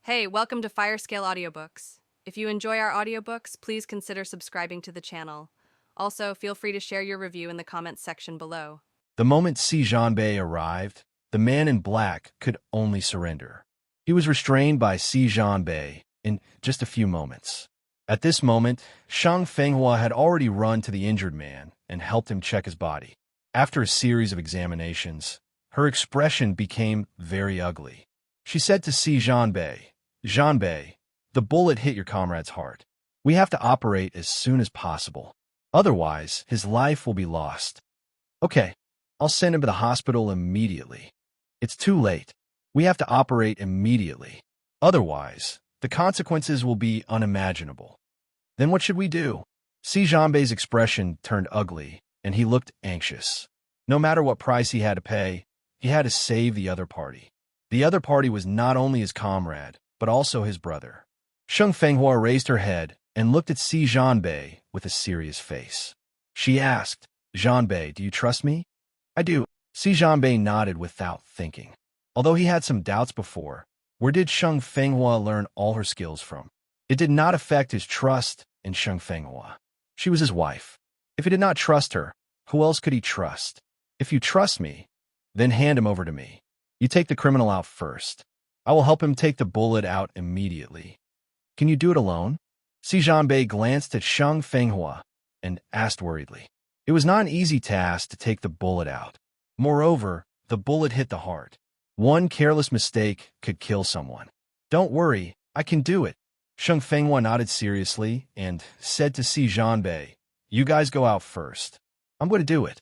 Hey, welcome to Firescale Audiobooks. If you enjoy our audiobooks, please consider subscribing to the channel. Also, feel free to share your review in the comments section below. The moment Si Jianbei arrived, the man in black could only surrender. He was restrained by Si Jianbei in just a few moments. At this moment, Shang Fenghua had already run to the injured man and helped him check his body. After a series of examinations, her expression became very ugly. She said to Si Jianbei, "Jianbei, the bullet hit your comrade's heart. We have to operate as soon as possible. Otherwise, his life will be lost." "Okay, I'll send him to the hospital immediately." "It's too late. We have to operate immediately. Otherwise, the consequences will be unimaginable." "Then what should we do?" Si Jianbei's expression turned ugly, and he looked anxious. No matter what price he had to pay, he had to save the other party. The other party was not only his comrade, but also his brother. Shang Fenghua raised her head and looked at Si Jianbei with a serious face. She asked, "Jianbei, do you trust me?" "I do." Si Jianbei nodded without thinking. Although he had some doubts before, where did Shang Fenghua learn all her skills from? It did not affect his trust in Shang Fenghua. She was his wife. If he did not trust her, who else could he trust? "If you trust me, then hand him over to me. You take the criminal out first. I will help him take the bullet out immediately." "Can you do it alone?" Si Jianbei glanced at Shang Fenghua and asked worriedly. It was not an easy task to take the bullet out. Moreover, the bullet hit the heart. One careless mistake could kill someone. "Don't worry, I can do it." Shang Fenghua nodded seriously and said to Si Jianbei, "You guys go out first. I'm going to do it."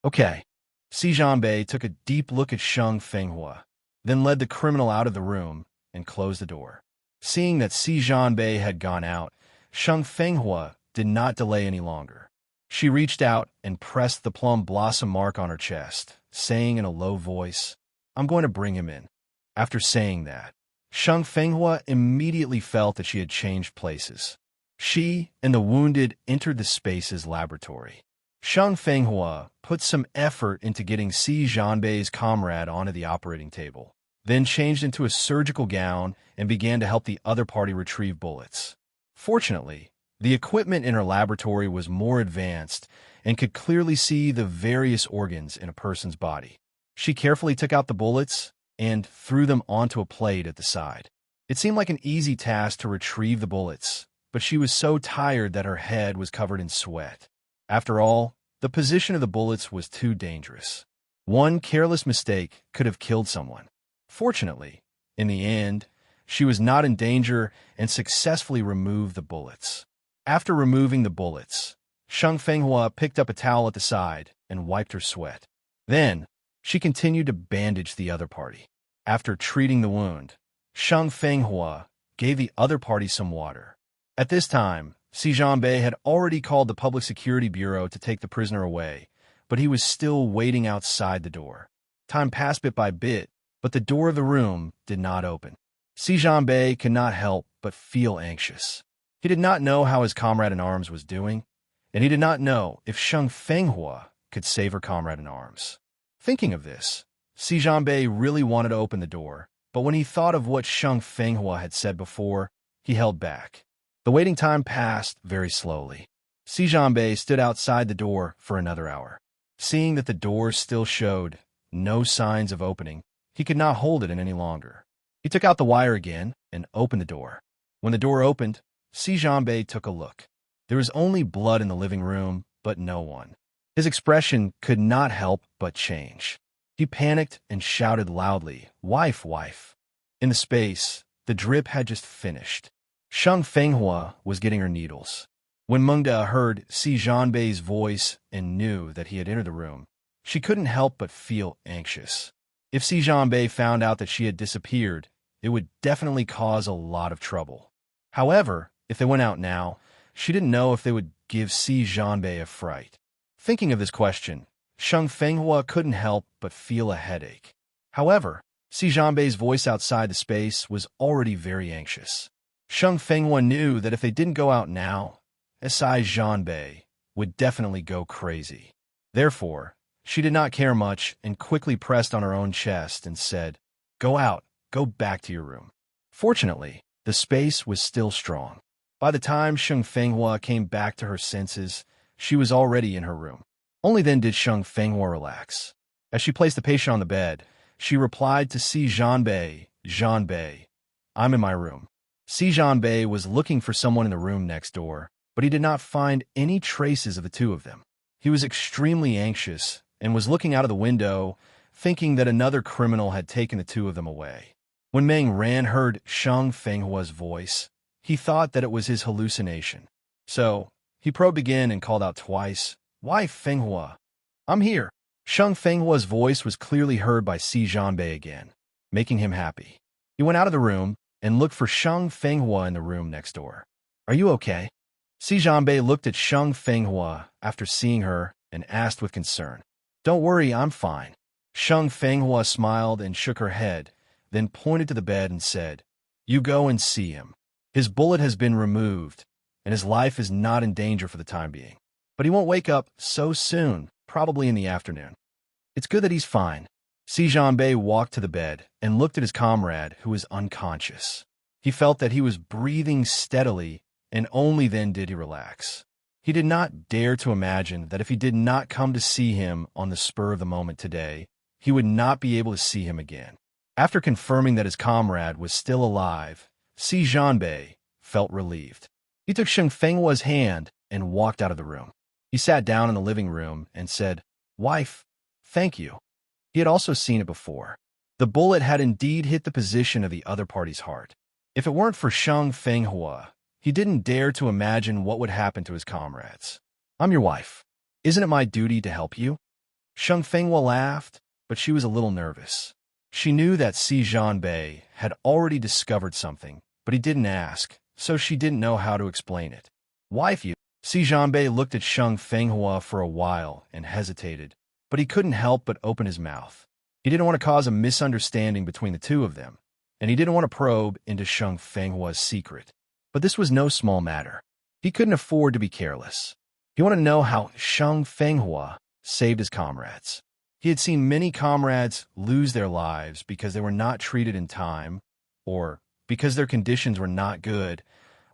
"Okay." Si Jianbei took a deep look at Shang Fenghua, then led the criminal out of the room and closed the door. Seeing that Si Jianbei had gone out, Shang Fenghua did not delay any longer. She reached out and pressed the plum blossom mark on her chest, saying in a low voice, "I'm going to bring him in." After saying that, Shang Fenghua immediately felt that she had changed places. She and the wounded entered the space's laboratory. Shang Fenghua put some effort into getting Si Jianbei's comrade onto the operating table, then changed into a surgical gown and began to help the other party retrieve bullets. Fortunately, the equipment in her laboratory was more advanced and could clearly see the various organs in a person's body. She carefully took out the bullets and threw them onto a plate at the side. It seemed like an easy task to retrieve the bullets, but she was so tired that her head was covered in sweat. After all, the position of the bullets was too dangerous. One careless mistake could have killed someone. Fortunately, in the end, she was not in danger and successfully removed the bullets. After removing the bullets, Shang Fenghua picked up a towel at the side and wiped her sweat. Then, she continued to bandage the other party. After treating the wound, Shang Fenghua gave the other party some water. At this time, Si Jianbei had already called the Public Security Bureau to take the prisoner away, but he was still waiting outside the door. Time passed bit by bit, but the door of the room did not open. Si Jianbei could not help but feel anxious. He did not know how his comrade in arms was doing, and he did not know if Shang Fenghua could save her comrade in arms. Thinking of this, Si Jianbei really wanted to open the door, but when he thought of what Shang Fenghua had said before, he held back. The waiting time passed very slowly. Si Jianbei stood outside the door for another hour. Seeing that the door still showed no signs of opening, he could not hold it in any longer. He took out the wire again and opened the door. When the door opened, Si Jianbei took a look. There was only blood in the living room, but no one. His expression could not help but change. He panicked and shouted loudly, "Wife, wife!" In the space, the drip had just finished. Shang Fenghua was getting her needles. When Mengda heard Si Jianbei's voice and knew that he had entered the room, she couldn't help but feel anxious. If Si Jianbei found out that she had disappeared, it would definitely cause a lot of trouble. However, if they went out now, she didn't know if they would give Si Jianbei a fright. Thinking of this question, Shang Fenghua couldn't help but feel a headache. However, Si Jianbei's voice outside the space was already very anxious. Shang Fenghua knew that if they didn't go out now, Si Jianbei would definitely go crazy. Therefore, she did not care much and quickly pressed on her own chest and said, "Go out, go back to your room." Fortunately, the space was still strong. By the time Sheng Fenghua came back to her senses, she was already in her room. Only then did Sheng Fenghua relax. As she placed the patient on the bed, she replied to Si Zhanbei, "Zhanbei, I'm in my room." Si Zhanbei was looking for someone in the room next door, but he did not find any traces of the two of them. He was extremely anxious and was looking out of the window, thinking that another criminal had taken the two of them away. When Meng Ran heard Sheng Fenghua's voice, he thought that it was his hallucination. So, he probed again and called out twice, "Why, Fenghua? I'm here." Sheng Fenghua's voice was clearly heard by Si Zhanbei again, making him happy. He went out of the room and looked for Sheng Fenghua in the room next door. "Are you okay?" Si Zhanbei looked at Sheng Fenghua after seeing her and asked with concern. "Don't worry, I'm fine." Sheng Fenghua smiled and shook her head, then pointed to the bed and said, "You go and see him. His bullet has been removed, and his life is not in danger for the time being. But he won't wake up so soon, probably in the afternoon. It's good that he's fine." Si Zhanbei walked to the bed and looked at his comrade, who was unconscious. He felt that he was breathing steadily, and only then did he relax. He did not dare to imagine that if he did not come to see him on the spur of the moment today, he would not be able to see him again. After confirming that his comrade was still alive, Si Zhanbei felt relieved. He took Sheng Fenghua's hand and walked out of the room. He sat down in the living room and said, "Wife, thank you." He had also seen it before. The bullet had indeed hit the position of the other party's heart. If it weren't for Sheng Fenghua, he didn't dare to imagine what would happen to his comrades. "I'm your wife. Isn't it my duty to help you?" Sheng Fenghua laughed, but she was a little nervous. She knew that Si Zhanbei had already discovered something, but he didn't ask, so she didn't know how to explain it. "Wife, you." Si Zhanbei looked at Sheng Fenghua for a while and hesitated, but he couldn't help but open his mouth. He didn't want to cause a misunderstanding between the two of them, and he didn't want to probe into Sheng Fenghua's secret. But this was no small matter. He couldn't afford to be careless. He wanted to know how Sheng Fenghua saved his comrades. He had seen many comrades lose their lives because they were not treated in time, or because their conditions were not good,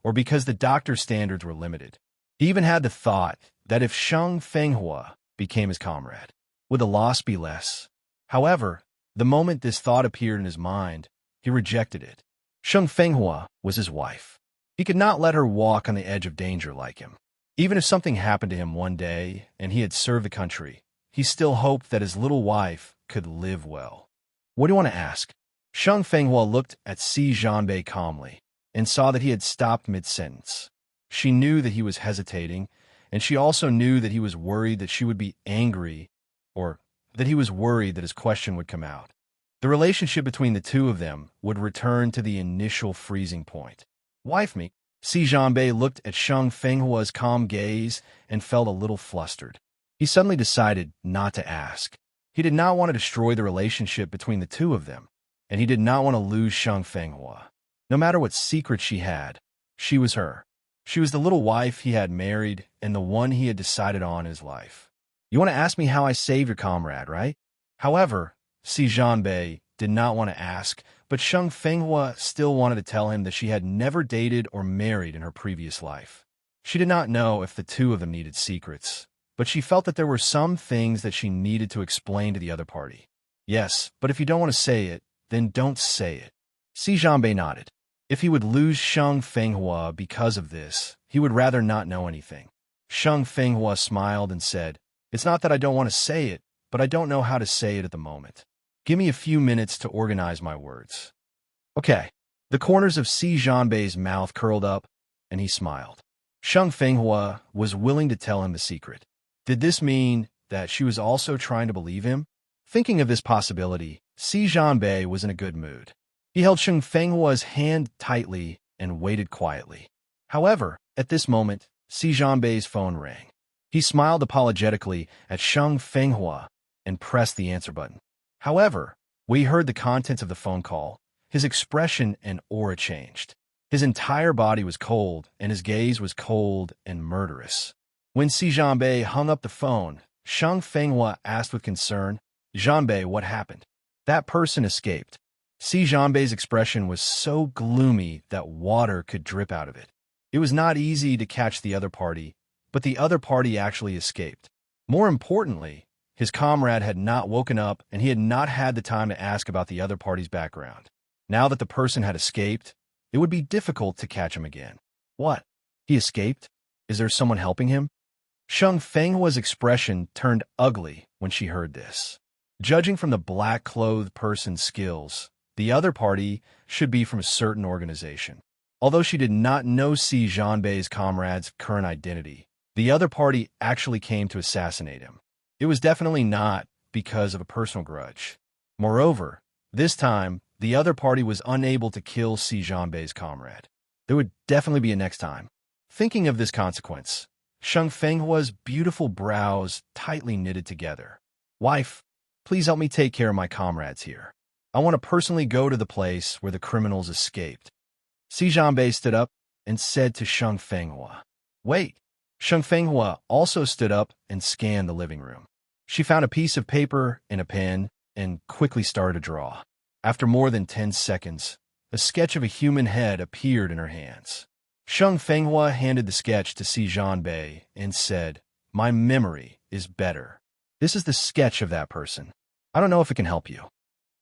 or because the doctor's standards were limited. He even had the thought that if Sheng Fenghua became his comrade, would the loss be less? However, the moment this thought appeared in his mind, he rejected it. Sheng Fenghua was his wife. He could not let her walk on the edge of danger like him. Even if something happened to him one day and he had served the country, he still hoped that his little wife could live well. "What do you want to ask?" Sheng Fenghua looked at Si Zhanbei calmly and saw that he had stopped mid-sentence. She knew that he was hesitating, and she also knew that he was worried that she would be angry, or that he was worried that his question would come out. The relationship between the two of them would return to the initial freezing point. "Wife me." Si Zhanbei looked at Sheng Fenghua's calm gaze and felt a little flustered. He suddenly decided not to ask. He did not want to destroy the relationship between the two of them, and he did not want to lose Sheng Fenghua. No matter what secret she had, she was her. She was the little wife he had married and the one he had decided on in his life. "You want to ask me how I saved your comrade, right?" However, Si Zhanbei did not want to ask, but Sheng Fenghua still wanted to tell him that she had never dated or married in her previous life. She did not know if the two of them needed secrets, but she felt that there were some things that she needed to explain to the other party. "Yes, but if you don't want to say it, then don't say it." Si Zhanbei nodded. If he would lose Sheng Fenghua because of this, he would rather not know anything. Sheng Fenghua smiled and said, "It's not that I don't want to say it, but I don't know how to say it at the moment. Give me a few minutes to organize my words." "Okay." The corners of Si Zhanbei's mouth curled up, and he smiled. Sheng Fenghua was willing to tell him the secret. Did this mean that she was also trying to believe him? Thinking of this possibility, Si Zhanbei was in a good mood. He held Sheng Fenghua's hand tightly and waited quietly. However, at this moment, Si Zhanbei's phone rang. He smiled apologetically at Sheng Fenghua and pressed the answer button. However, when he heard the contents of the phone call, his expression and aura changed. His entire body was cold, and his gaze was cold and murderous. When Si Zhanbei hung up the phone, Sheng Fenghua asked with concern, "Zhanbei, what happened?" "That person escaped." Si Jianbei's expression was so gloomy that water could drip out of it. It was not easy to catch the other party, but the other party actually escaped. More importantly, his comrade had not woken up and he had not had the time to ask about the other party's background. Now that the person had escaped, it would be difficult to catch him again. What? He escaped? Is there someone helping him? Sheng Fenghua's expression turned ugly when she heard this. Judging from the black-clothed person's skills, the other party should be from a certain organization. Although she did not know Si Jianbei's comrade's current identity, the other party actually came to assassinate him. It was definitely not because of a personal grudge. Moreover, this time, the other party was unable to kill Si Jianbei's comrade. There would definitely be a next time. Thinking of this consequence, Sheng Fenghua's beautiful brows tightly knitted together. Wife, please help me take care of my comrades here. I want to personally go to the place where the criminals escaped. Si Jianbei stood up and said to Sheng Fenghua, Wait. Sheng Fenghua also stood up and scanned the living room. She found a piece of paper and a pen and quickly started to draw. After more than 10 seconds, a sketch of a human head appeared in her hands. Sheng Fenghua handed the sketch to Si Jianbei and said, My memory is better. This is the sketch of that person. I don't know if it can help you.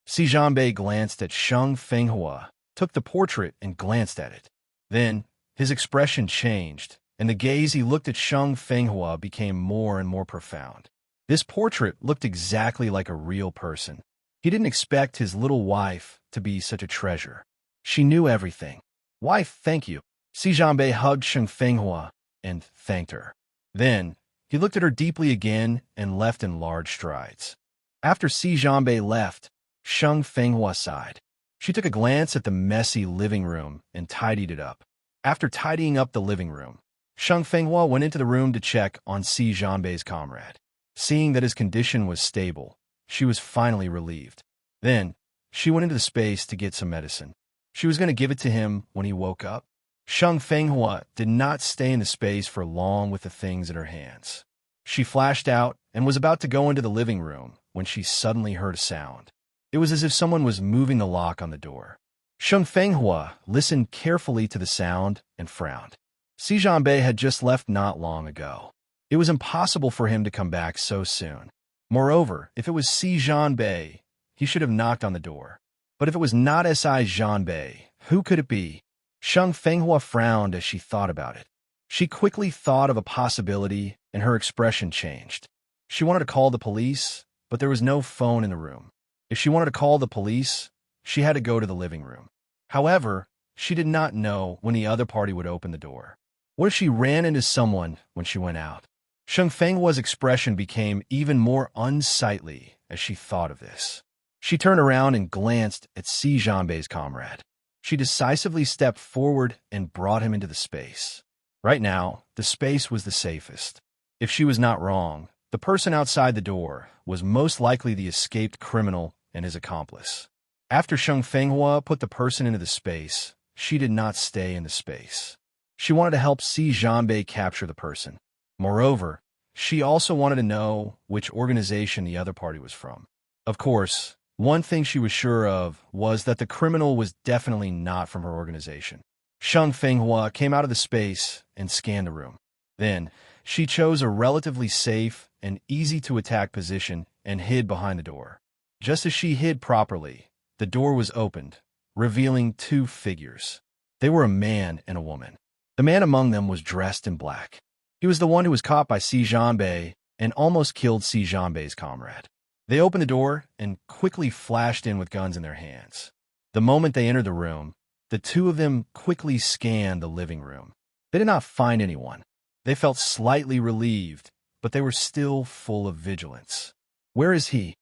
Si Jianbei glanced at Sheng Fenghua, took the portrait and glanced at it. Then, his expression changed, and the gaze he looked at Sheng Fenghua became more and more profound. This portrait looked exactly like a real person. He didn't expect his little wife to be such a treasure. She knew everything. Wife, thank you. Si Jianbei hugged Sheng Fenghua and thanked her. Then, he looked at her deeply again and left in large strides. After Si Jianbei left, Sheng Fenghua sighed. She took a glance at the messy living room and tidied it up. After tidying up the living room, Sheng Fenghua went into the room to check on Si Jianbei's comrade. Seeing that his condition was stable, she was finally relieved. Then, she went into the space to get some medicine. She was going to give it to him when he woke up. Sheng Fenghua did not stay in the space for long with the things in her hands. She flashed out and was about to go into the living room when she suddenly heard a sound. It was as if someone was moving the lock on the door. Sheng Fenghua listened carefully to the sound and frowned. Si Jianbei had just left not long ago. It was impossible for him to come back so soon. Moreover, if it was Si Jianbei, he should have knocked on the door. But if it was not Si Jianbei, who could it be? Sheng Fenghua frowned as she thought about it. She quickly thought of a possibility, and her expression changed. She wanted to call the police, but there was no phone in the room. If she wanted to call the police, she had to go to the living room. However, she did not know when the other party would open the door. What if she ran into someone when she went out? Sheng Fenghua's expression became even more unsightly as she thought of this. She turned around and glanced at Si Jianbei's comrade. She decisively stepped forward and brought him into the space. Right now, the space was the safest. If she was not wrong, the person outside the door was most likely the escaped criminal and his accomplice. After Sheng Fenghua put the person into the space, she did not stay in the space. She wanted to help Si Jianbei capture the person. Moreover, she also wanted to know which organization the other party was from. Of course, one thing she was sure of was that the criminal was definitely not from her organization. Sheng Fenghua came out of the space and scanned the room. Then, she chose a relatively safe and easy-to-attack position and hid behind the door. Just as she hid properly, the door was opened, revealing two figures. They were a man and a woman. The man among them was dressed in black. He was the one who was caught by Si Jianbei and almost killed Si Jianbei's comrade. They opened the door and quickly flashed in with guns in their hands. The moment they entered the room, the two of them quickly scanned the living room. They did not find anyone. They felt slightly relieved, but they were still full of vigilance. Where is he?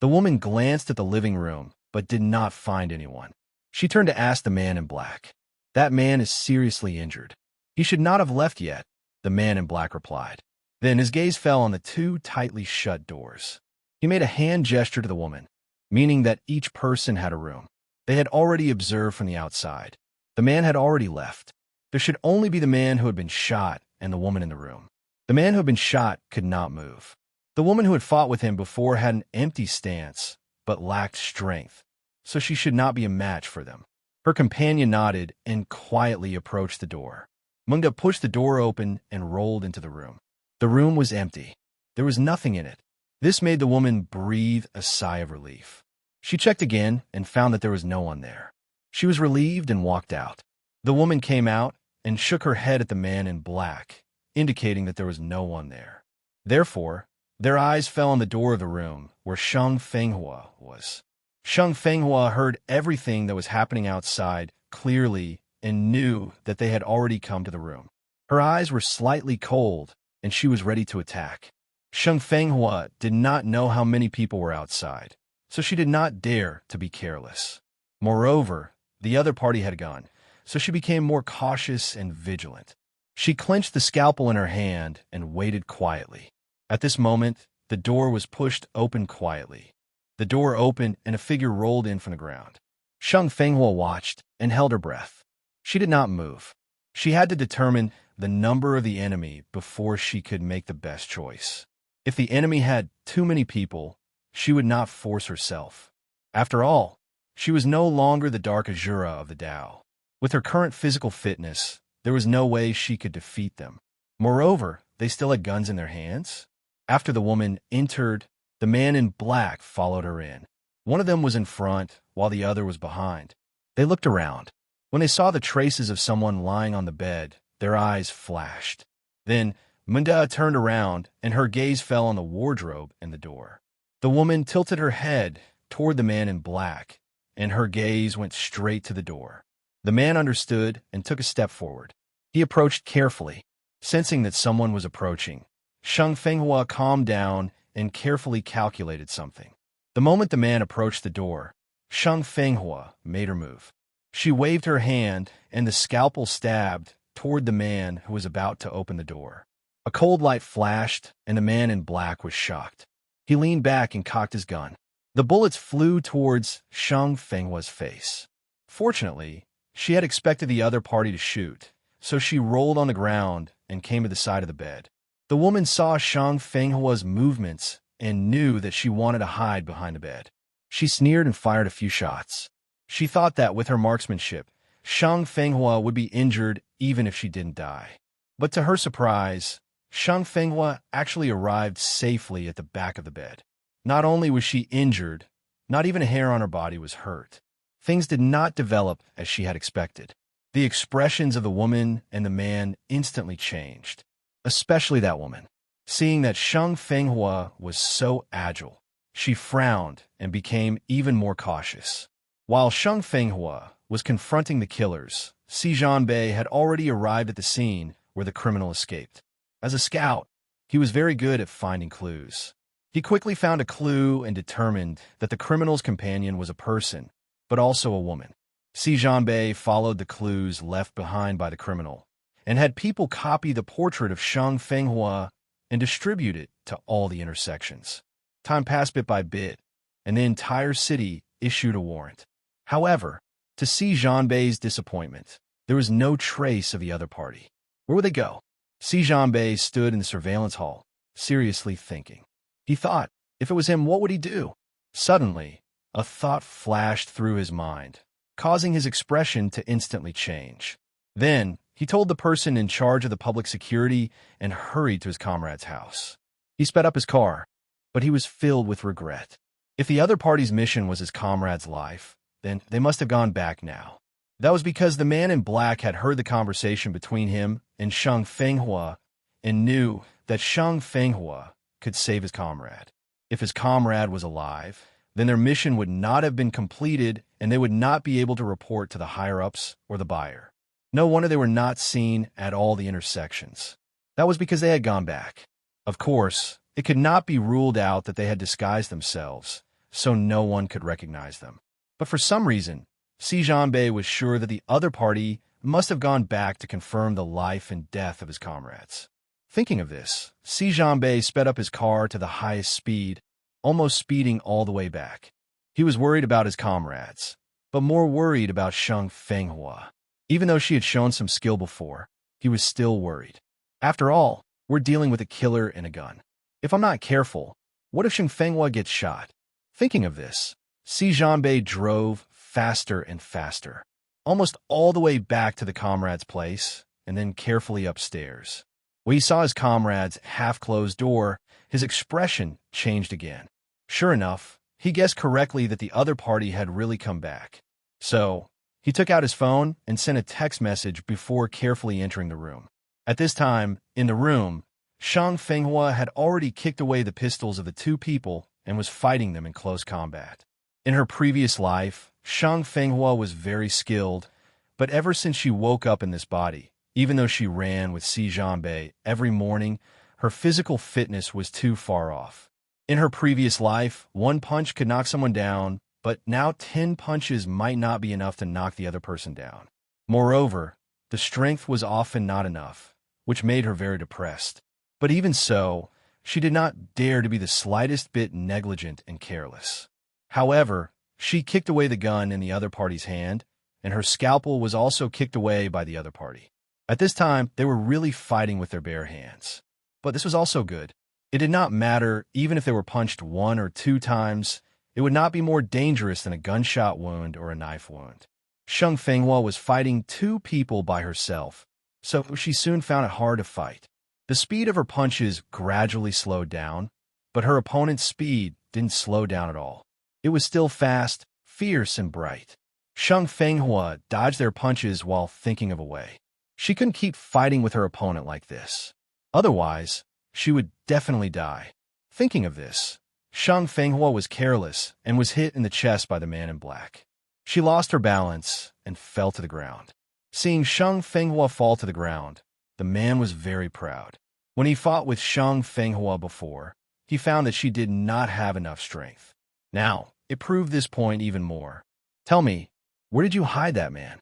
The woman glanced at the living room, but did not find anyone. She turned to ask the man in black. That man is seriously injured. He should not have left yet, the man in black replied. Then his gaze fell on the two tightly shut doors. He made a hand gesture to the woman, meaning that each person had a room. They had already observed from the outside. The man had already left. There should only be the man who had been shot and the woman in the room. The man who had been shot could not move. The woman who had fought with him before had an empty stance, but lacked strength. so she should not be a match for them. Her companion nodded and quietly approached the door. Munga pushed the door open and rolled into the room. The room was empty. There was nothing in it. This made the woman breathe a sigh of relief. She checked again and found that there was no one there. She was relieved and walked out. The woman came out and shook her head at the man in black, indicating that there was no one there. Therefore, their eyes fell on the door of the room where Shang Fenghua was. Shang Fenghua heard everything that was happening outside clearly and knew that they had already come to the room. Her eyes were slightly cold, and she was ready to attack. Shang Fenghua did not know how many people were outside, so she did not dare to be careless. Moreover, the other party had gone, so she became more cautious and vigilant. She clenched the scalpel in her hand and waited quietly. At this moment, the door was pushed open quietly. The door opened and a figure rolled in from the ground. Shang Fenghua watched and held her breath. She did not move. She had to determine the number of the enemy before she could make the best choice. If the enemy had too many people, she would not force herself. After all, she was no longer the dark Azura of the Tao. With her current physical fitness, there was no way she could defeat them. Moreover, they still had guns in their hands. After the woman entered, the man in black followed her in. One of them was in front, while the other was behind. They looked around. When they saw the traces of someone lying on the bed, their eyes flashed. Then, Munda turned around, and her gaze fell on the wardrobe and the door. The woman tilted her head toward the man in black, and her gaze went straight to the door. The man understood and took a step forward. He approached carefully. Sensing that someone was approaching, Shang Fenghua calmed down and carefully calculated something. The moment the man approached the door, Shang Fenghua made her move. She waved her hand, and the scalpel stabbed toward the man who was about to open the door. A cold light flashed, and the man in black was shocked. He leaned back and cocked his gun. The bullets flew towards Shang Fenghua's face. Fortunately, she had expected the other party to shoot, so she rolled on the ground and came to the side of the bed. The woman saw Shang Fenghua's movements and knew that she wanted to hide behind the bed. She sneered and fired a few shots. She thought that with her marksmanship, Shang Fenghua would be injured even if she didn't die. But to her surprise, Shang Fenghua actually arrived safely at the back of the bed. Not only was she injured, not even a hair on her body was hurt. Things did not develop as she had expected. The expressions of the woman and the man instantly changed, especially that woman. Seeing that Shang Fenghua was so agile, she frowned and became even more cautious. While Shang Fenghua was confronting the killers, Si Zhanbei had already arrived at the scene where the criminal escaped. As a scout, he was very good at finding clues. He quickly found a clue and determined that the criminal's companion was a person, but also a woman. Si Zhanbei followed the clues left behind by the criminal and had people copy the portrait of Shang Fenghua and distribute it to all the intersections. Time passed bit by bit, and the entire city issued a warrant. However, to Si Zhanbei's disappointment, there was no trace of the other party. Where would they go? Si Zhanbei stood in the surveillance hall, seriously thinking. He thought, if it was him, what would he do? Suddenly, a thought flashed through his mind, causing his expression to instantly change. Then, he told the person in charge of the public security and hurried to his comrade's house. He sped up his car, but he was filled with regret. If the other party's mission was his comrade's life, then they must have gone back now. That was because the man in black had heard the conversation between him and Shang Fenghua and knew that Shang Fenghua could save his comrade. If his comrade was alive, then their mission would not have been completed and they would not be able to report to the higher-ups or the buyer. No wonder they were not seen at all the intersections. That was because they had gone back. Of course, it could not be ruled out that they had disguised themselves, so no one could recognize them. But for some reason, Si Zhanbei was sure that the other party must have gone back to confirm the life and death of his comrades. Thinking of this, Si Zhanbei sped up his car to the highest speed, almost speeding all the way back. He was worried about his comrades, but more worried about Shang Fenghua. Even though she had shown some skill before, he was still worried. After all, we're dealing with a killer and a gun. If I'm not careful, what if Shang Fenghua gets shot? Thinking of this, Si Jianbei drove faster and faster, almost all the way back to the comrade's place, and then carefully upstairs. When he saw his comrade's half-closed door, his expression changed again. Sure enough, he guessed correctly that the other party had really come back. So, he took out his phone and sent a text message before carefully entering the room. At this time, in the room, Shang Fenghua had already kicked away the pistols of the two people and was fighting them in close combat. In her previous life, Shang Fenghua was very skilled, but ever since she woke up in this body, even though she ran with Si Jianbei every morning, her physical fitness was too far off. In her previous life, one punch could knock someone down, but now 10 punches might not be enough to knock the other person down. Moreover, the strength was often not enough, which made her very depressed. But even so, she did not dare to be the slightest bit negligent and careless. However, she kicked away the gun in the other party's hand, and her scalpel was also kicked away by the other party. At this time, they were really fighting with their bare hands. But this was also good. It did not matter even if they were punched 1 or 2 times. It would not be more dangerous than a gunshot wound or a knife wound. Shang Fenghua was fighting 2 people by herself, so she soon found it hard to fight. The speed of her punches gradually slowed down, but her opponent's speed didn't slow down at all. It was still fast, fierce, and bright. Shang Fenghua dodged their punches while thinking of a way. She couldn't keep fighting with her opponent like this. Otherwise, she would definitely die. Thinking of this, Shang Fenghua was careless and was hit in the chest by the man in black. She lost her balance and fell to the ground. Seeing Shang Fenghua fall to the ground, the man was very proud. When he fought with Shang Fenghua before, he found that she did not have enough strength. Now, it proved this point even more. Tell me, where did you hide that man?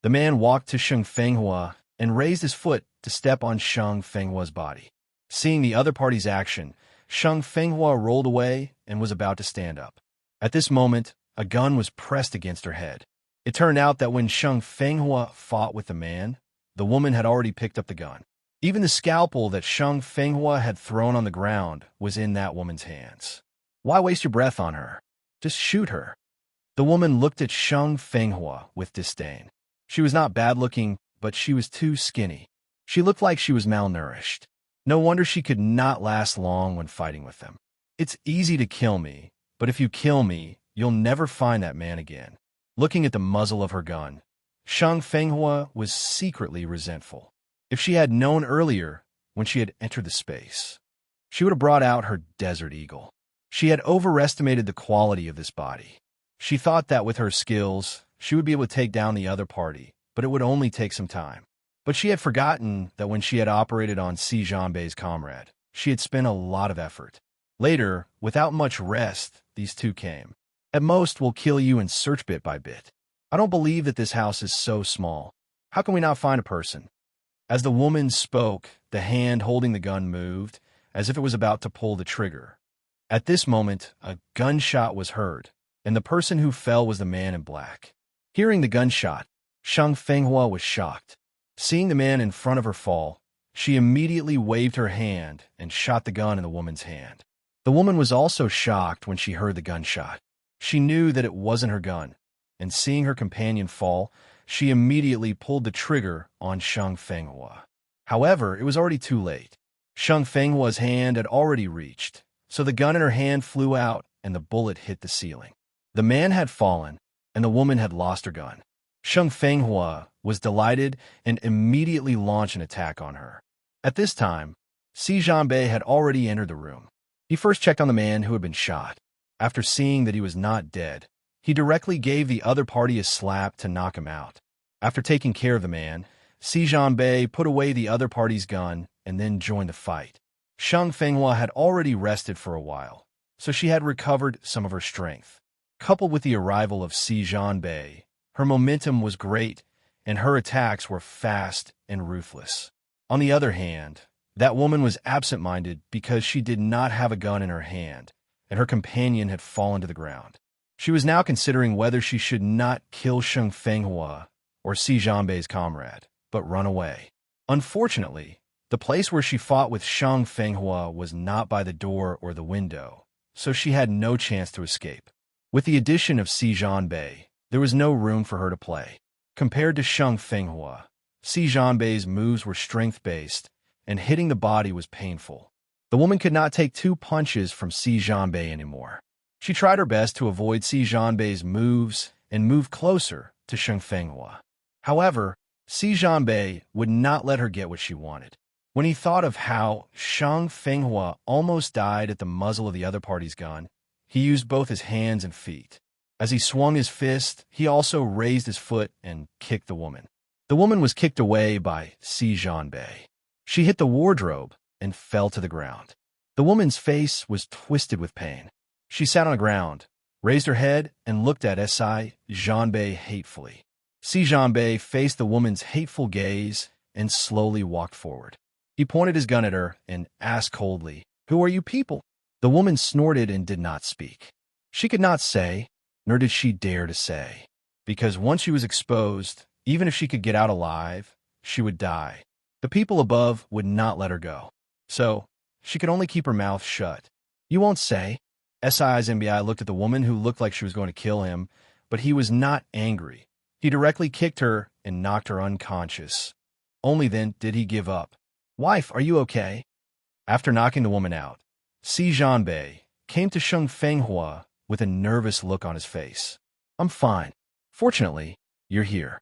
The man walked to Shang Fenghua and raised his foot to step on Shang Fenghua's body. Seeing the other party's action, Shang Fenghua rolled away and was about to stand up. At this moment, a gun was pressed against her head. It turned out that when Shang Fenghua fought with the man, the woman had already picked up the gun. Even the scalpel that Shang Fenghua had thrown on the ground was in that woman's hands. Why waste your breath on her? Just shoot her. The woman looked at Shang Fenghua with disdain. She was not bad-looking, but she was too skinny. She looked like she was malnourished. No wonder she could not last long when fighting with them. It's easy to kill me, but if you kill me, you'll never find that man again. Looking at the muzzle of her gun, Shang Fenghua was secretly resentful. If she had known earlier, when she had entered the space, she would have brought out her Desert Eagle. She had overestimated the quality of this body. She thought that with her skills, she would be able to take down the other party, but it would only take some time. But she had forgotten that when she had operated on Si Jianbei's comrade, she had spent a lot of effort. Later, without much rest, these two came. At most, we'll kill you and search bit by bit. I don't believe that this house is so small. How can we not find a person? As the woman spoke, the hand holding the gun moved, as if it was about to pull the trigger. At this moment, a gunshot was heard, and the person who fell was the man in black. Hearing the gunshot, Shang Fenghua was shocked. Seeing the man in front of her fall, she immediately waved her hand and shot the gun in the woman's hand. The woman was also shocked when she heard the gunshot. She knew that it wasn't her gun, and seeing her companion fall, she immediately pulled the trigger on Shang Fenghua. However, it was already too late. Shang Fenghua's hand had already reached, so the gun in her hand flew out and the bullet hit the ceiling. The man had fallen, and the woman had lost her gun. Shang Fenghua was delighted and immediately launched an attack on her. At this time, Si Jianbei had already entered the room. He first checked on the man who had been shot. After seeing that he was not dead, he directly gave the other party a slap to knock him out. After taking care of the man, Si Jianbei put away the other party's gun and then joined the fight. Shang Fenghua had already rested for a while, so she had recovered some of her strength. Coupled with the arrival of Si Jianbei, her momentum was great, and her attacks were fast and ruthless. On the other hand, that woman was absent-minded because she did not have a gun in her hand, and her companion had fallen to the ground. She was now considering whether she should not kill Shang Fenghua or Si Jianbei's comrade, but run away. Unfortunately, the place where she fought with Shang Fenghua was not by the door or the window, so she had no chance to escape. With the addition of Si Jianbei, there was no room for her to play. Compared to Sheng Fenghua, Si Jianbei's moves were strength-based, and hitting the body was painful. The woman could not take 2 punches from Si Jianbei anymore. She tried her best to avoid Si Jianbei's moves and move closer to Sheng Fenghua. However, Si Jianbei would not let her get what she wanted. When he thought of how Sheng Fenghua almost died at the muzzle of the other party's gun, he used both his hands and feet. As he swung his fist, he also raised his foot and kicked the woman. The woman was kicked away by Si Jianbei. She hit the wardrobe and fell to the ground. The woman's face was twisted with pain. She sat on the ground, raised her head, and looked at Si Jianbei hatefully. Si Jianbei faced the woman's hateful gaze and slowly walked forward. He pointed his gun at her and asked coldly, "Who are you people?" The woman snorted and did not speak. She could not say, nor did she dare to say, because once she was exposed, even if she could get out alive, she would die. The people above would not let her go. So, she could only keep her mouth shut. "You won't say?" Si's MBI looked at the woman who looked like she was going to kill him, but he was not angry. He directly kicked her and knocked her unconscious. Only then did he give up. "Wife, are you okay?" After knocking the woman out, Si Jianbei came to Sheng Fenghua with a nervous look on his face. "I'm fine. Fortunately, you're here."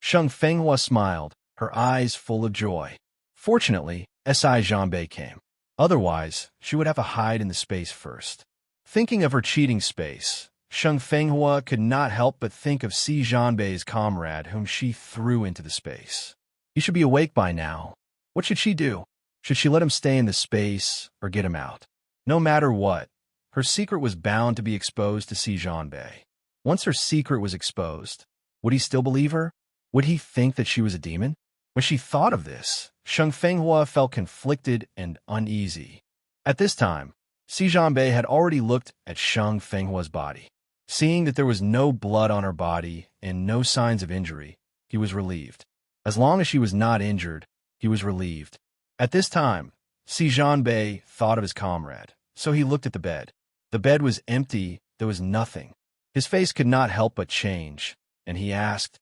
Sheng Fenghua smiled, her eyes full of joy. Fortunately, Si Jianbei came. Otherwise, she would have to hide in the space first. Thinking of her cheating space, Sheng Fenghua could not help but think of Si Jianbei's comrade whom she threw into the space. He should be awake by now. What should she do? Should she let him stay in the space or get him out? No matter what, her secret was bound to be exposed to Si Jianbei. Once her secret was exposed, would he still believe her? Would he think that she was a demon? When she thought of this, Sheng Fenghua felt conflicted and uneasy. At this time, Si Jianbei had already looked at Sheng Fenghua's body. Seeing that there was no blood on her body and no signs of injury, he was relieved. As long as she was not injured, he was relieved. At this time, Si Jianbei thought of his comrade, so he looked at the bed. The bed was empty, there was nothing. His face could not help but change, and he asked,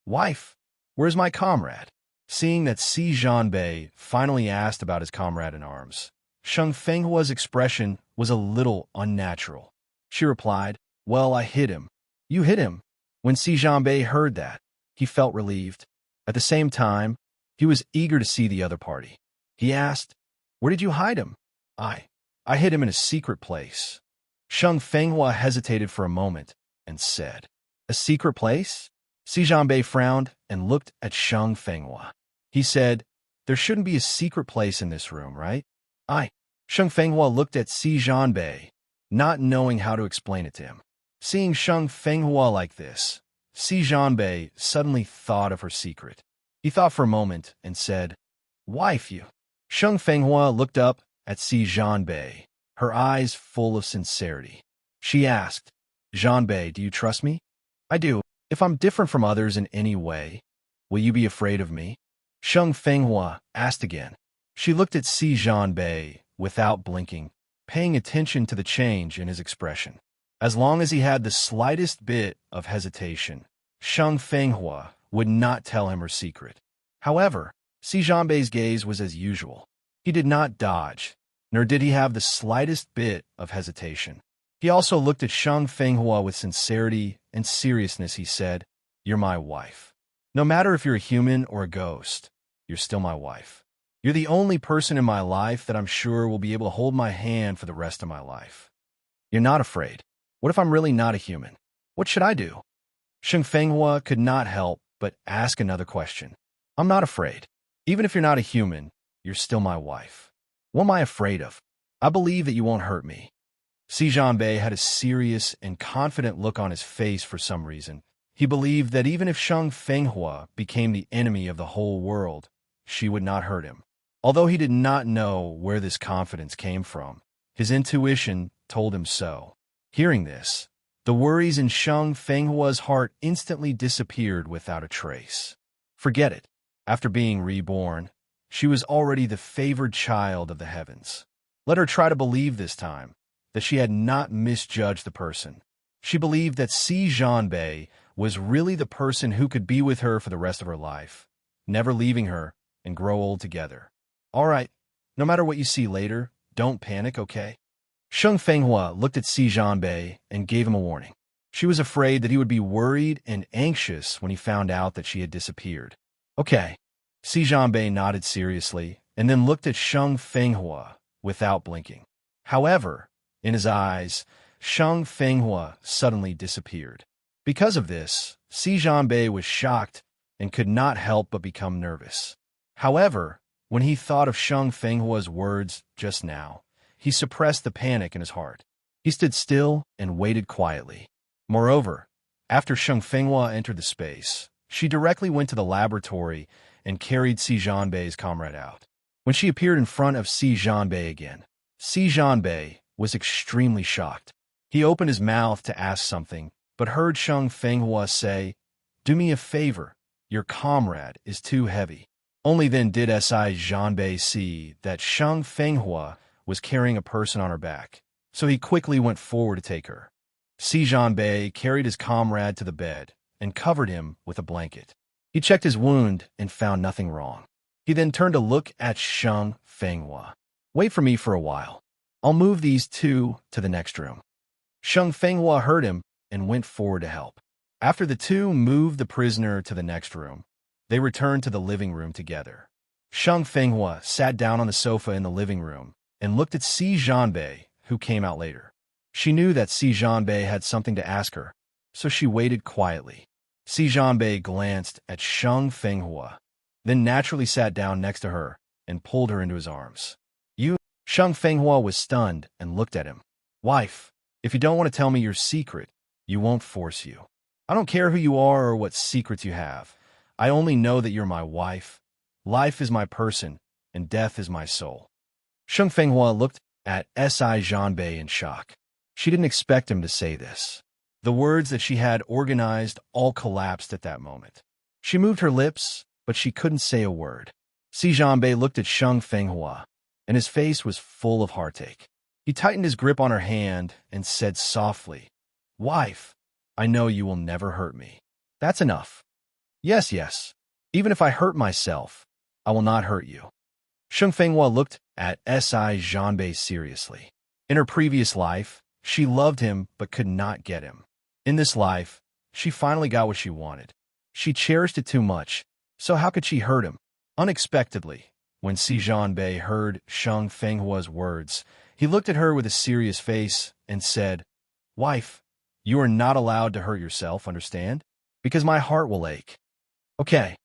"Wife, where's my comrade?" Seeing that Si Jianbei finally asked about his comrade in arms, Sheng Fenghua's expression was a little unnatural. She replied, "Well, I hit him." "You hit him?" When Si Jianbei heard that, he felt relieved. At the same time, he was eager to see the other party. He asked, "Where did you hide him?" I hid him in a secret place." Sheng Fenghua hesitated for a moment and said, "A secret place?" Si Jianbei frowned and looked at Sheng Fenghua. He said, "There shouldn't be a secret place in this room, right?" Sheng Fenghua looked at Si Jianbei, not knowing how to explain it to him. Seeing Sheng Fenghua like this, Si Jianbei suddenly thought of her secret. He thought for a moment and said, "Wife, you." Sheng Fenghua looked up at Si Jianbei, her eyes full of sincerity. She asked, "Jianbei, do you trust me?" "I do. If I'm different from others in any way, will you be afraid of me?" Sheng Fenghua asked again. She looked at Si Jianbei without blinking, paying attention to the change in his expression. As long as he had the slightest bit of hesitation, Sheng Fenghua would not tell him her secret. However, Si Jianbei's gaze was as usual. He did not dodge, nor did he have the slightest bit of hesitation. He also looked at Sheng Fenghua with sincerity and seriousness. He said, "You're my wife. No matter if you're a human or a ghost, you're still my wife. You're the only person in my life that I'm sure will be able to hold my hand for the rest of my life. You're not afraid. What if I'm really not a human? What should I do?" Sheng Fenghua could not help but ask another question. "I'm not afraid. Even if you're not a human, you're still my wife. What am I afraid of? I believe that you won't hurt me." Si Jianbei had a serious and confident look on his face for some reason. He believed that even if Sheng Fenghua became the enemy of the whole world, she would not hurt him. Although he did not know where this confidence came from, his intuition told him so. Hearing this, the worries in Sheng Fenghua's heart instantly disappeared without a trace. Forget it. After being reborn, she was already the favored child of the heavens. Let her try to believe this time that she had not misjudged the person. She believed that Si Jianbei was really the person who could be with her for the rest of her life, never leaving her, and grow old together. All right, no matter what you see later, don't panic, okay? Sheng Fenghua looked at Si Jianbei and gave him a warning. She was afraid that he would be worried and anxious when he found out that she had disappeared. Okay. Si Jianbei nodded seriously and then looked at Sheng Fenghua without blinking. However, in his eyes, Sheng Fenghua suddenly disappeared. Because of this, Si Jianbei was shocked and could not help but become nervous. However, when he thought of Sheng Fenghua's words just now, he suppressed the panic in his heart. He stood still and waited quietly. Moreover, after Sheng Fenghua entered the space, she directly went to the laboratory and carried Si Jianbei's comrade out. When she appeared in front of Si Jianbei again, Si Jianbei was extremely shocked. He opened his mouth to ask something, but heard Sheng Fenghua say, "Do me a favor, your comrade is too heavy." Only then did Si Jianbei see that Sheng Fenghua was carrying a person on her back, so he quickly went forward to take her. Si Jianbei carried his comrade to the bed and covered him with a blanket. He checked his wound and found nothing wrong. He then turned to look at Sheng Fenghua. "Wait for me for a while. I'll move these two to the next room." Sheng Fenghua heard him and went forward to help. After the two moved the prisoner to the next room, they returned to the living room together. Sheng Fenghua sat down on the sofa in the living room and looked at Si Jianbei, who came out later. She knew that Si Jianbei had something to ask her, so she waited quietly. Si Jianbei glanced at Sheng Fenghua, then naturally sat down next to her and pulled her into his arms. "You?" Sheng Fenghua was stunned and looked at him. "Wife, if you don't want to tell me your secret, you won't force you. I don't care who you are or what secrets you have. I only know that you're my wife. Life is my person, and death is my soul." Sheng Fenghua looked at Si Jianbei in shock. She didn't expect him to say this. The words that she had organized all collapsed at that moment. She moved her lips, but she couldn't say a word. Si Jianbei looked at Sheng Fenghua, and his face was full of heartache. He tightened his grip on her hand and said softly, "Wife, I know you will never hurt me. That's enough. Yes, yes. Even if I hurt myself, I will not hurt you." Sheng Fenghua looked at Si Jianbei seriously. In her previous life, she loved him but could not get him. In this life, she finally got what she wanted. She cherished it too much, so how could she hurt him? Unexpectedly, when Si Jianbei heard Sheng Fenghua's words, he looked at her with a serious face and said, "Wife, you are not allowed to hurt yourself, understand? Because my heart will ache." "Okay."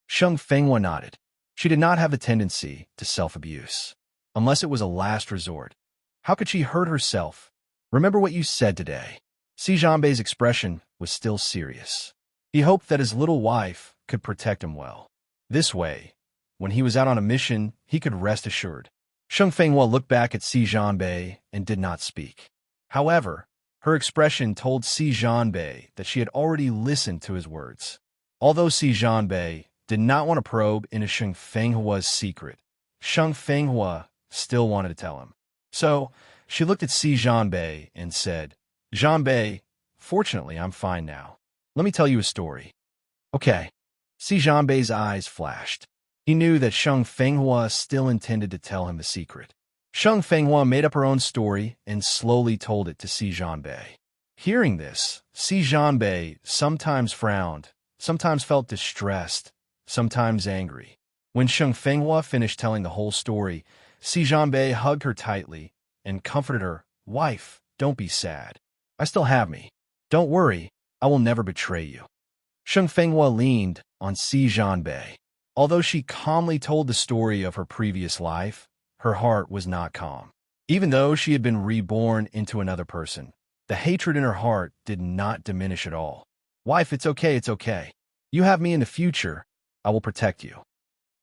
Sheng Fenghua nodded. She did not have a tendency to self-abuse, unless it was a last resort. How could she hurt herself? "Remember what you said today." Si Jianbei's expression was still serious. He hoped that his little wife could protect him well. This way, when he was out on a mission, he could rest assured. Sheng Fenghua looked back at Si Jianbei and did not speak. However, her expression told Si Jianbei that she had already listened to his words. Although Si Jianbei did not want to probe into Sheng Fenghua's secret, Sheng Fenghua still wanted to tell him. So, she looked at Si Jianbei and said, "Jianbei, fortunately I'm fine now. Let me tell you a story." "Okay." Si Jianbei's eyes flashed. He knew that Sheng Fenghua still intended to tell him the secret. Sheng Fenghua made up her own story and slowly told it to Si Jianbei. Hearing this, Si Jianbei sometimes frowned, sometimes felt distressed, sometimes angry. When Sheng Fenghua finished telling the whole story, Si Jianbei hugged her tightly and comforted her. "Wife, don't be sad. I still have me. Don't worry, I will never betray you." Sheng Fenghua leaned on Si Jianbei. Although she calmly told the story of her previous life, her heart was not calm. Even though she had been reborn into another person, the hatred in her heart did not diminish at all. "Wife, it's okay, it's okay. You have me in the future. I will protect you."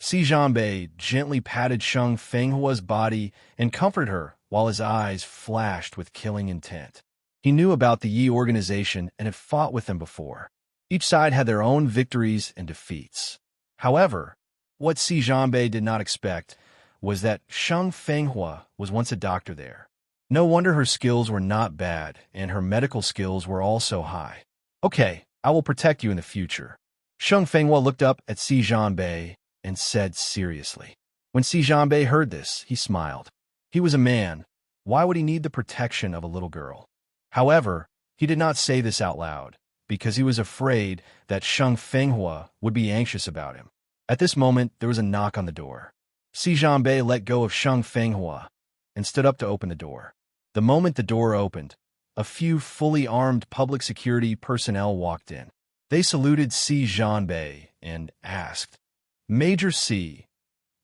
Si Jianbei gently patted Sheng Fenghua's body and comforted her while his eyes flashed with killing intent. He knew about the Yi organization and had fought with them before. Each side had their own victories and defeats. However, what Si Jianbei did not expect was that Sheng Fenghua was once a doctor there. No wonder her skills were not bad, and her medical skills were also high. Okay, I will protect you in the future. Sheng Fenghua looked up at Si Jianbei and said seriously. When Si Jianbei heard this, he smiled. He was a man. Why would he need the protection of a little girl? However, he did not say this out loud, because he was afraid that Sheng Fenghua would be anxious about him. At this moment, there was a knock on the door. Si Jianbei let go of Sheng Fenghua and stood up to open the door. The moment the door opened, a few fully armed public security personnel walked in. They saluted Si Jianbei and asked, "Major Si,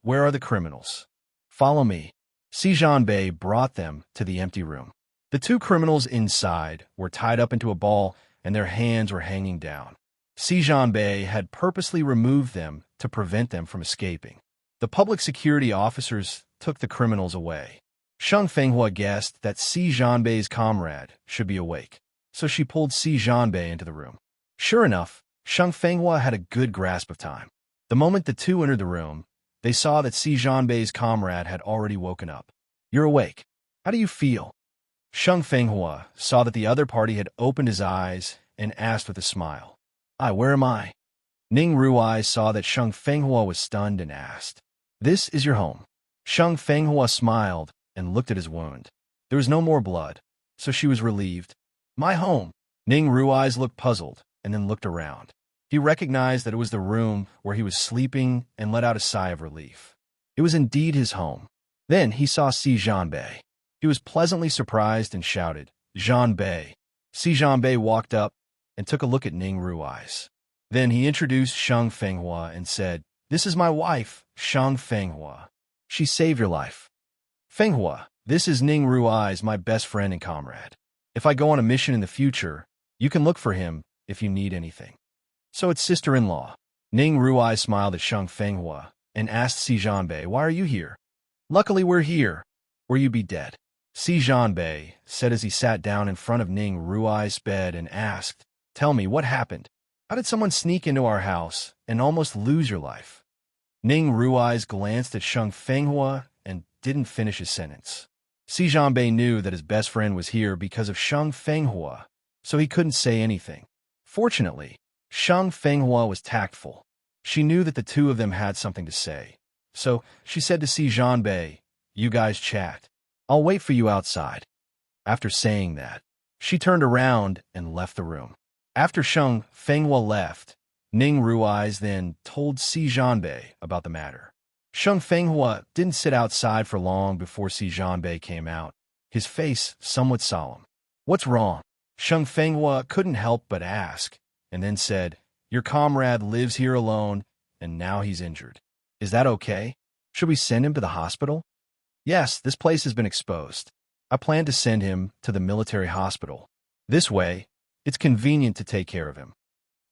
where are the criminals? Follow me." Si Jianbei brought them to the empty room. The two criminals inside were tied up into a ball and their hands were hanging down. Si Jianbei had purposely removed them to prevent them from escaping. The public security officers took the criminals away. Sheng Fenghua guessed that Si Jianbei's comrade should be awake, so she pulled Si Jianbei into the room. Sure enough, Sheng Fenghua had a good grasp of time. The moment the two entered the room, they saw that Si Jianbei's comrade had already woken up. "You're awake. How do you feel?" Sheng Fenghua saw that the other party had opened his eyes and asked with a smile, Where am I?" Ning Ruai saw that Sheng Fenghua was stunned and asked, "This is your home." Sheng Fenghua smiled and looked at his wound. There was no more blood, so she was relieved. "My home." Ning Ruai's looked puzzled and then looked around. He recognized that it was the room where he was sleeping and let out a sigh of relief. It was indeed his home. Then he saw Si Jianbei. He was pleasantly surprised and shouted, "Jianbei." Si Jianbei walked up and took a look at Ning Ruai's. Then he introduced Sheng Fenghua and said, "This is my wife, Sheng Fenghua. She saved your life." "Fenghua, this is Ning Ruai's, my best friend and comrade. If I go on a mission in the future, you can look for him if you need anything." "So it's sister-in-law." Ning Ruai smiled at Sheng Fenghua and asked Si Jianbei, "Why are you here?" "Luckily we're here, or you'd be dead." Si Jianbei said as he sat down in front of Ning Ruai's bed and asked, "Tell me, what happened? How did someone sneak into our house and almost lose your life?" Ning Ruai's glanced at Sheng Fenghua and didn't finish his sentence. Si Jianbei knew that his best friend was here because of Sheng Fenghua, so he couldn't say anything. Fortunately, Sheng Fenghua was tactful. She knew that the two of them had something to say. So she said to Si Jianbei, "You guys chat. I'll wait for you outside." After saying that, she turned around and left the room. After Sheng Fenghua left, Ning Ruai's then told Si Jianbei about the matter. Sheng Fenghua didn't sit outside for long before Si Jianbei came out, his face somewhat solemn. "What's wrong?" Sheng Fenghua couldn't help but ask, and then said, "Your comrade lives here alone, and now he's injured. Is that okay? Should we send him to the hospital?" "Yes, this place has been exposed. I plan to send him to the military hospital. This way, it's convenient to take care of him."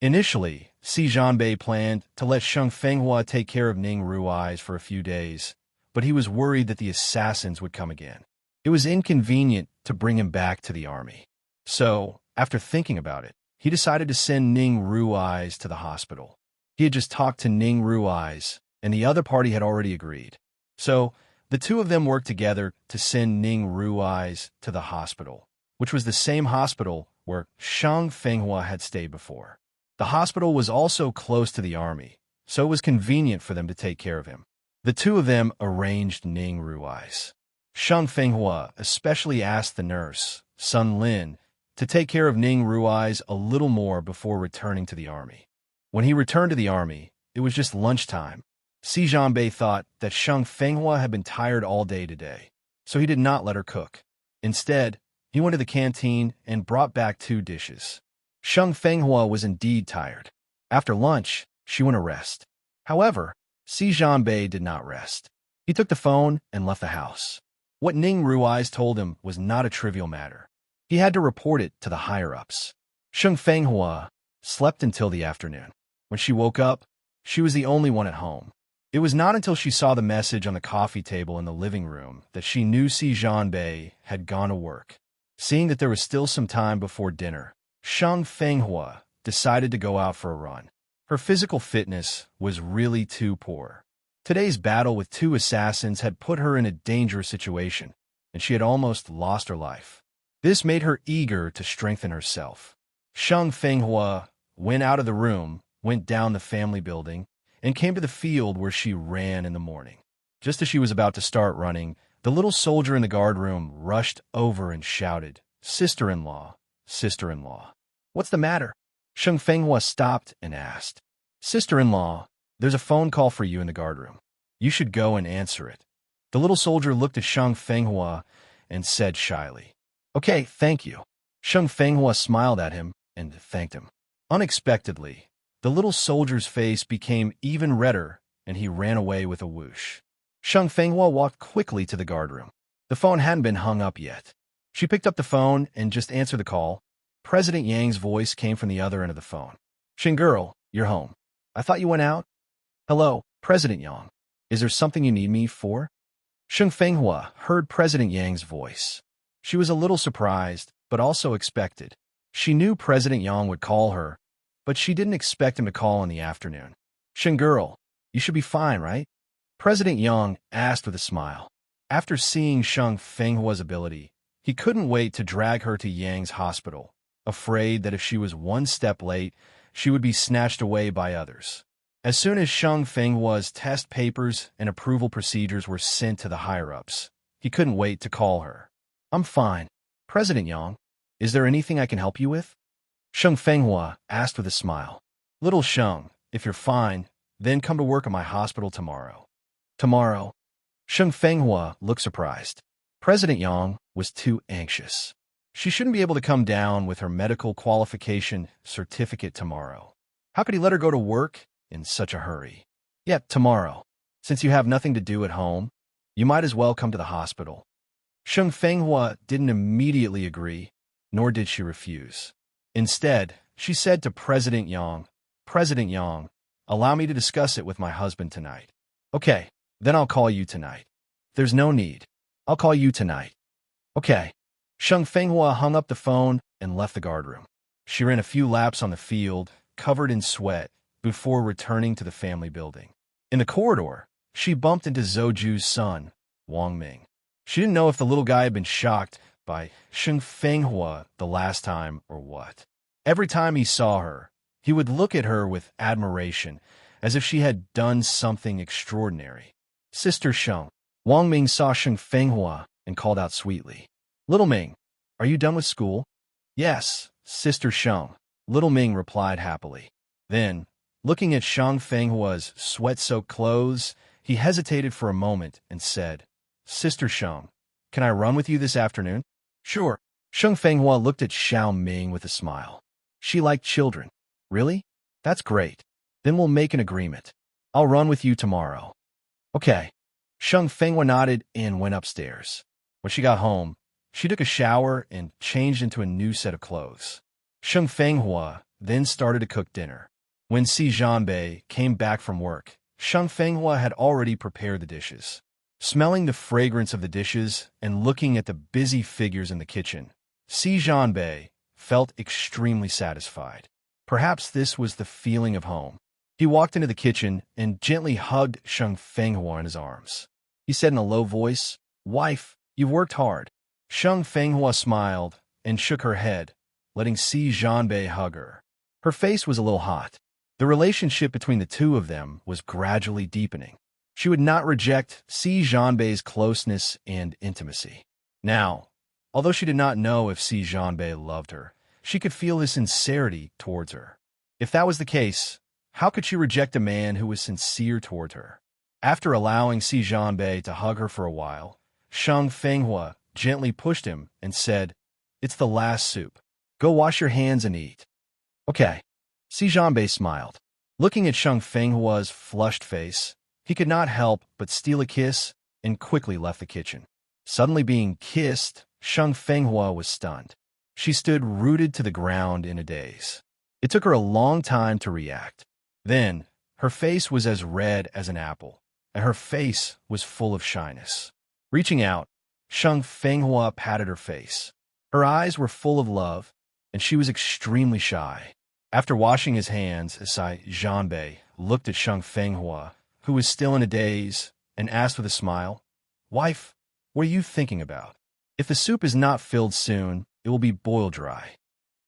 Initially, Si Jianbei planned to let Sheng Fenghua take care of Ning Ruai's for a few days, but he was worried that the assassins would come again. It was inconvenient to bring him back to the army. So, after thinking about it, he decided to send Ning Ruai's to the hospital. He had just talked to Ning Ruai's, and the other party had already agreed. So, the two of them worked together to send Ning Ruai's to the hospital, which was the same hospital where Sheng Fenghua had stayed before. The hospital was also close to the army, so it was convenient for them to take care of him. The two of them arranged Ning Ruai's. Sheng Fenghua especially asked the nurse, Sun Lin, to take care of Ning Ruai's a little more before returning to the army. When he returned to the army, it was just lunchtime. Si Jianbei thought that Sheng Fenghua had been tired all day today, so he did not let her cook. Instead, he went to the canteen and brought back 2 dishes. Sheng Fenghua was indeed tired. After lunch, she went to rest. However, Si Jianbei did not rest. He took the phone and left the house. What Ning Ruai's told him was not a trivial matter. He had to report it to the higher-ups. Sheng Fenghua slept until the afternoon. When she woke up, she was the only one at home. It was not until she saw the message on the coffee table in the living room that she knew Si Jianbei had gone to work. Seeing that there was still some time before dinner, Sheng Fenghua decided to go out for a run. Her physical fitness was really too poor. Today's battle with 2 assassins had put her in a dangerous situation, and she had almost lost her life. This made her eager to strengthen herself. Shang Fenghua went out of the room, went down the family building, and came to the field where she ran in the morning. Just as she was about to start running, the little soldier in the guardroom rushed over and shouted, "Sister-in-law, sister-in-law." "What's the matter?" Shang Fenghua stopped and asked. "Sister-in-law, there's a phone call for you in the guardroom. You should go and answer it." The little soldier looked at Shang Fenghua and said shyly, "Okay, thank you." Shang Fenghua smiled at him and thanked him. Unexpectedly, the little soldier's face became even redder, and he ran away with a whoosh. Shang Fenghua walked quickly to the guardroom. The phone hadn't been hung up yet. She picked up the phone and just answered the call. President Yang's voice came from the other end of the phone. "Shin girl, you're home. I thought you went out." "Hello, President Yang. Is there something you need me for?" Shang Fenghua heard President Yang's voice. She was a little surprised, but also expected. She knew President Yang would call her, but she didn't expect him to call in the afternoon. "Shin girl, you should be fine, right?" President Yang asked with a smile. After seeing Shang Fenghua's ability, he couldn't wait to drag her to Yang's hospital, afraid that if she was one step late, she would be snatched away by others. As soon as Shang Fenghua's test papers and approval procedures were sent to the higher-ups, he couldn't wait to call her. "I'm fine. President Yang, is there anything I can help you with?" Shang Fenghua asked with a smile. "Little Shang, if you're fine, then come to work at my hospital tomorrow." "Tomorrow?" Shang Fenghua looked surprised. President Yang was too anxious. She shouldn't be able to come down with her medical qualification certificate tomorrow. How could he let her go to work in such a hurry? "Yet tomorrow. Since you have nothing to do at home, you might as well come to the hospital." Shang Fenghua didn't immediately agree, nor did she refuse. Instead, she said to President Yang, "President Yang, allow me to discuss it with my husband tonight." "Okay, then I'll call you tonight." "There's no need. I'll call you tonight." "Okay." Shang Fenghua hung up the phone and left the guardroom. She ran a few laps on the field, covered in sweat, before returning to the family building. In the corridor, she bumped into Zhouju's son, Wang Ming. She didn't know if the little guy had been shocked by Shang Fenghua the last time or what. Every time he saw her, he would look at her with admiration, as if she had done something extraordinary. "Sister Shang." Wang Ming saw Shang Fenghua and called out sweetly, "Little Ming, are you done with school?" "Yes, Sister Shang," Little Ming replied happily. Then, looking at Shang Fenghua's sweat-soaked clothes, he hesitated for a moment and said, "Sister Shang, can I run with you this afternoon?" "Sure." Shang Fenghua looked at Xiao Ming with a smile. She liked children. "Really? That's great. Then we'll make an agreement. I'll run with you tomorrow." "Okay." Shang Fenghua nodded and went upstairs. When she got home, she took a shower and changed into a new set of clothes. Shang Fenghua then started to cook dinner. When Si Zhanbei came back from work, Shang Fenghua had already prepared the dishes. Smelling the fragrance of the dishes and looking at the busy figures in the kitchen, Si Zhanbei felt extremely satisfied. Perhaps this was the feeling of home. He walked into the kitchen and gently hugged Shang Fenghua in his arms. He said in a low voice, "Wife, you've worked hard." Shang Fenghua smiled and shook her head, letting Si Zhanbei hug her. Her face was a little hot. The relationship between the two of them was gradually deepening. She would not reject Si Zhanbei's closeness and intimacy. Now, although she did not know if Si Zhanbei loved her, she could feel his sincerity towards her. If that was the case, how could she reject a man who was sincere toward her? After allowing Si Zhanbei to hug her for a while, Shang Fenghua gently pushed him and said, "It's the last soup. Go wash your hands and eat." "Okay." Si Zhanbei smiled. Looking at Shang Fenghua's flushed face, he could not help but steal a kiss and quickly left the kitchen. Suddenly being kissed, Shang Fenghua was stunned. She stood rooted to the ground in a daze. It took her a long time to react. Then, her face was as red as an apple, and her face was full of shyness. Reaching out, Shang Fenghua patted her face. Her eyes were full of love, and she was extremely shy. After washing his hands, Si Zhanbei looked at Shang Fenghua, who was still in a daze, and asked with a smile, "Wife, what are you thinking about?" If the soup is not filled soon, it will be boiled dry.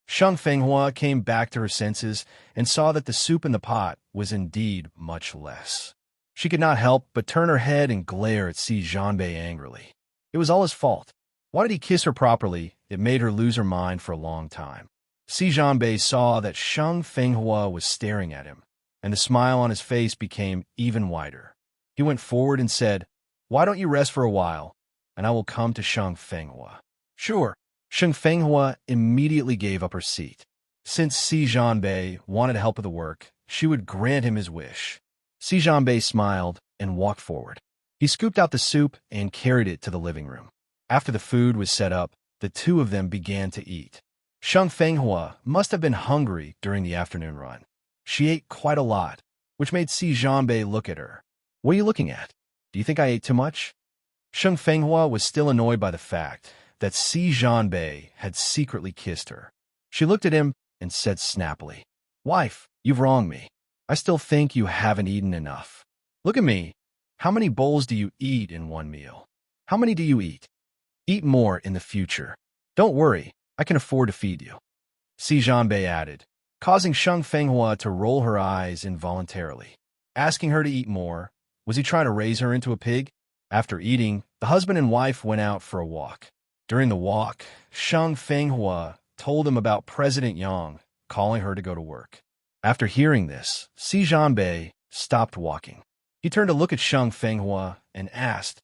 Sheng Fenghua came back to her senses and saw that the soup in the pot was indeed much less. She could not help but turn her head and glare at Si Zhanbei angrily. It was all his fault. Why did he kiss her properly? It made her lose her mind for a long time. Si Zhanbei saw that Sheng Fenghua was staring at him, and the smile on his face became even wider. He went forward and said, "Why don't you rest for a while, and I will come to Sheng Fenghua." "Sure." Sheng Fenghua immediately gave up her seat. Since Si Zhanbei wanted help with the work, she would grant him his wish. Si Zhanbei smiled and walked forward. He scooped out the soup and carried it to the living room. After the food was set up, the two of them began to eat. Sheng Fenghua must have been hungry during the afternoon run. She ate quite a lot, which made Si Zhanbei look at her. "What are you looking at? Do you think I ate too much?" Sheng Fenghua was still annoyed by the fact that Si Zhanbei had secretly kissed her. She looked at him and said snappily, "Wife, you've wronged me. I still think you haven't eaten enough. Look at me. How many bowls do you eat in one meal? How many do you eat? Eat more in the future. Don't worry, I can afford to feed you." Si Zhanbei added, causing Sheng Fenghua to roll her eyes involuntarily. Asking her to eat more, was he trying to raise her into a pig? After eating, the husband and wife went out for a walk. During the walk, Sheng Fenghua told him about President Yang calling her to go to work. After hearing this, Si Zhanbei stopped walking. He turned to look at Sheng Fenghua and asked,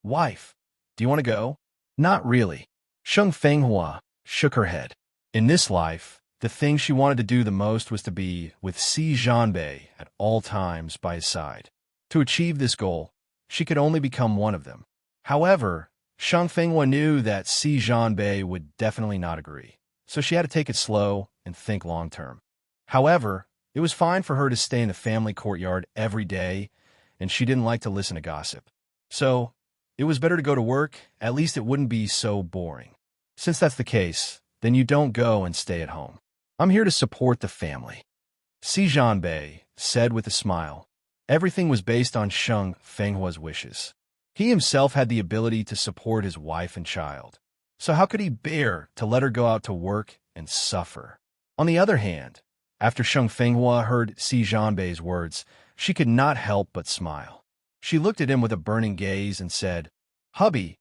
"Wife, do you want to go?" "Not really." Sheng Fenghua shook her head. In this life, the thing she wanted to do the most was to be with Si Zhanbei at all times by his side. To achieve this goal, she could only become one of them. However, Sheng Fenghua knew that Si Zhanbei would definitely not agree, so she had to take it slow and think long-term. However, it was fine for her to stay in the family courtyard every day, and she didn't like to listen to gossip. So, it was better to go to work, at least it wouldn't be so boring. Since that's the case, then you don't go and stay at home. I'm here to support the family. Si Zhanbei said with a smile. Everything was based on Sheng Fenghua's wishes. He himself had the ability to support his wife and child. So how could he bear to let her go out to work and suffer? On the other hand, after Sheng Fenghua heard Si Zhanbei's words, she could not help but smile. She looked at him with a burning gaze and said, "Hubby,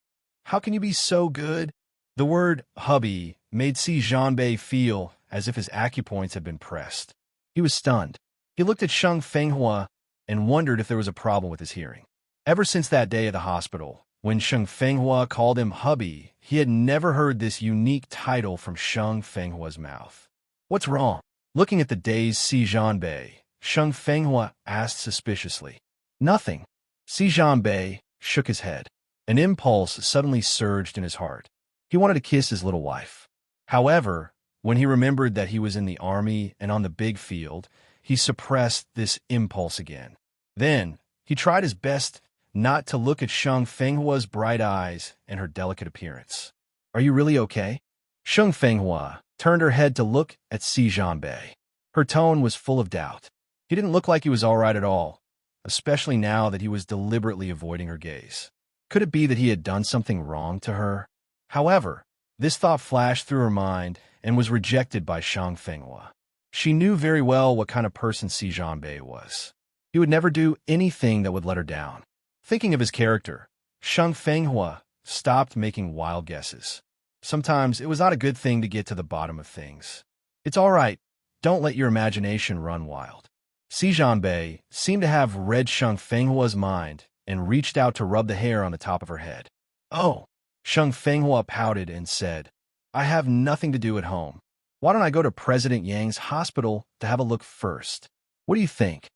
how can you be so good?" The word hubby made Si Zhanbei feel as if his acupoints had been pressed. He was stunned. He looked at Sheng Fenghua and wondered if there was a problem with his hearing. Ever since that day at the hospital, when Sheng Fenghua called him hubby, he had never heard this unique title from Sheng Fenghua's mouth. "What's wrong?" Looking at the dazed Si Zhanbei, Sheng Fenghua asked suspiciously. "Nothing." Si Zhanbei shook his head. An impulse suddenly surged in his heart. He wanted to kiss his little wife. However, when he remembered that he was in the army and on the big field, he suppressed this impulse again. Then, he tried his best not to look at Sheng Fenghua's bright eyes and her delicate appearance. "Are you really okay?" Sheng Fenghua turned her head to look at Si Zhanbei. Her tone was full of doubt. He didn't look like he was all right at all, especially now that he was deliberately avoiding her gaze. Could it be that he had done something wrong to her? However, this thought flashed through her mind and was rejected by Sheng Fenghua. She knew very well what kind of person Si Zhanbei was. He would never do anything that would let her down. Thinking of his character, Sheng Fenghua stopped making wild guesses. Sometimes it was not a good thing to get to the bottom of things. "It's all right. Don't let your imagination run wild." Si Zhanbei seemed to have read Sheng Fenghua's mind and reached out to rub the hair on the top of her head. "Oh." Sheng Fenghua pouted and said, "I have nothing to do at home. Why don't I go to President Yang's hospital to have a look first? What do you think?"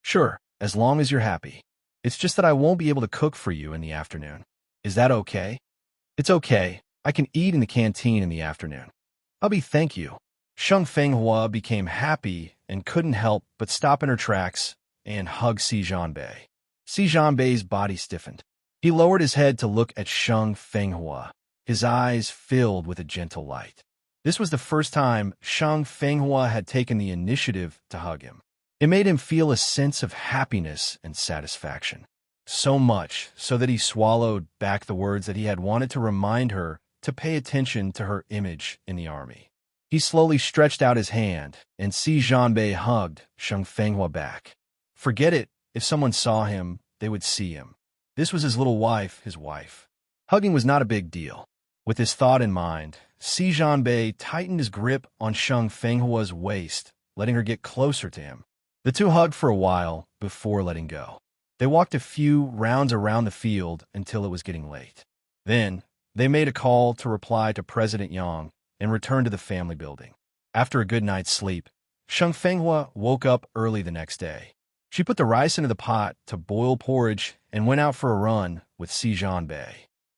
"Sure, as long as you're happy. It's just that I won't be able to cook for you in the afternoon. Is that okay?" "It's okay. I can eat in the canteen in the afternoon." "Hubby, thank you." Sheng Fenghua became happy and couldn't help but stop in her tracks and hug Si Zhanbei. Si Zhanbei's body stiffened. He lowered his head to look at Sheng Fenghua, his eyes filled with a gentle light. This was the first time Sheng Fenghua had taken the initiative to hug him. It made him feel a sense of happiness and satisfaction. So much so that he swallowed back the words that he had wanted to remind her to pay attention to her image in the army. He slowly stretched out his hand, and Si Jianbei hugged Sheng Fenghua back. Forget it, if someone saw him, they would see him. This was his little wife, his wife. Hugging was not a big deal. With this thought in mind, Si Jianbei tightened his grip on Sheng Fenghua's waist, letting her get closer to him. The two hugged for a while before letting go. They walked a few rounds around the field until it was getting late. Then, they made a call to reply to President Yang and returned to the family building. After a good night's sleep, Sheng Fenghua woke up early the next day. She put the rice into the pot to boil porridge and went out for a run with Si Jianbei.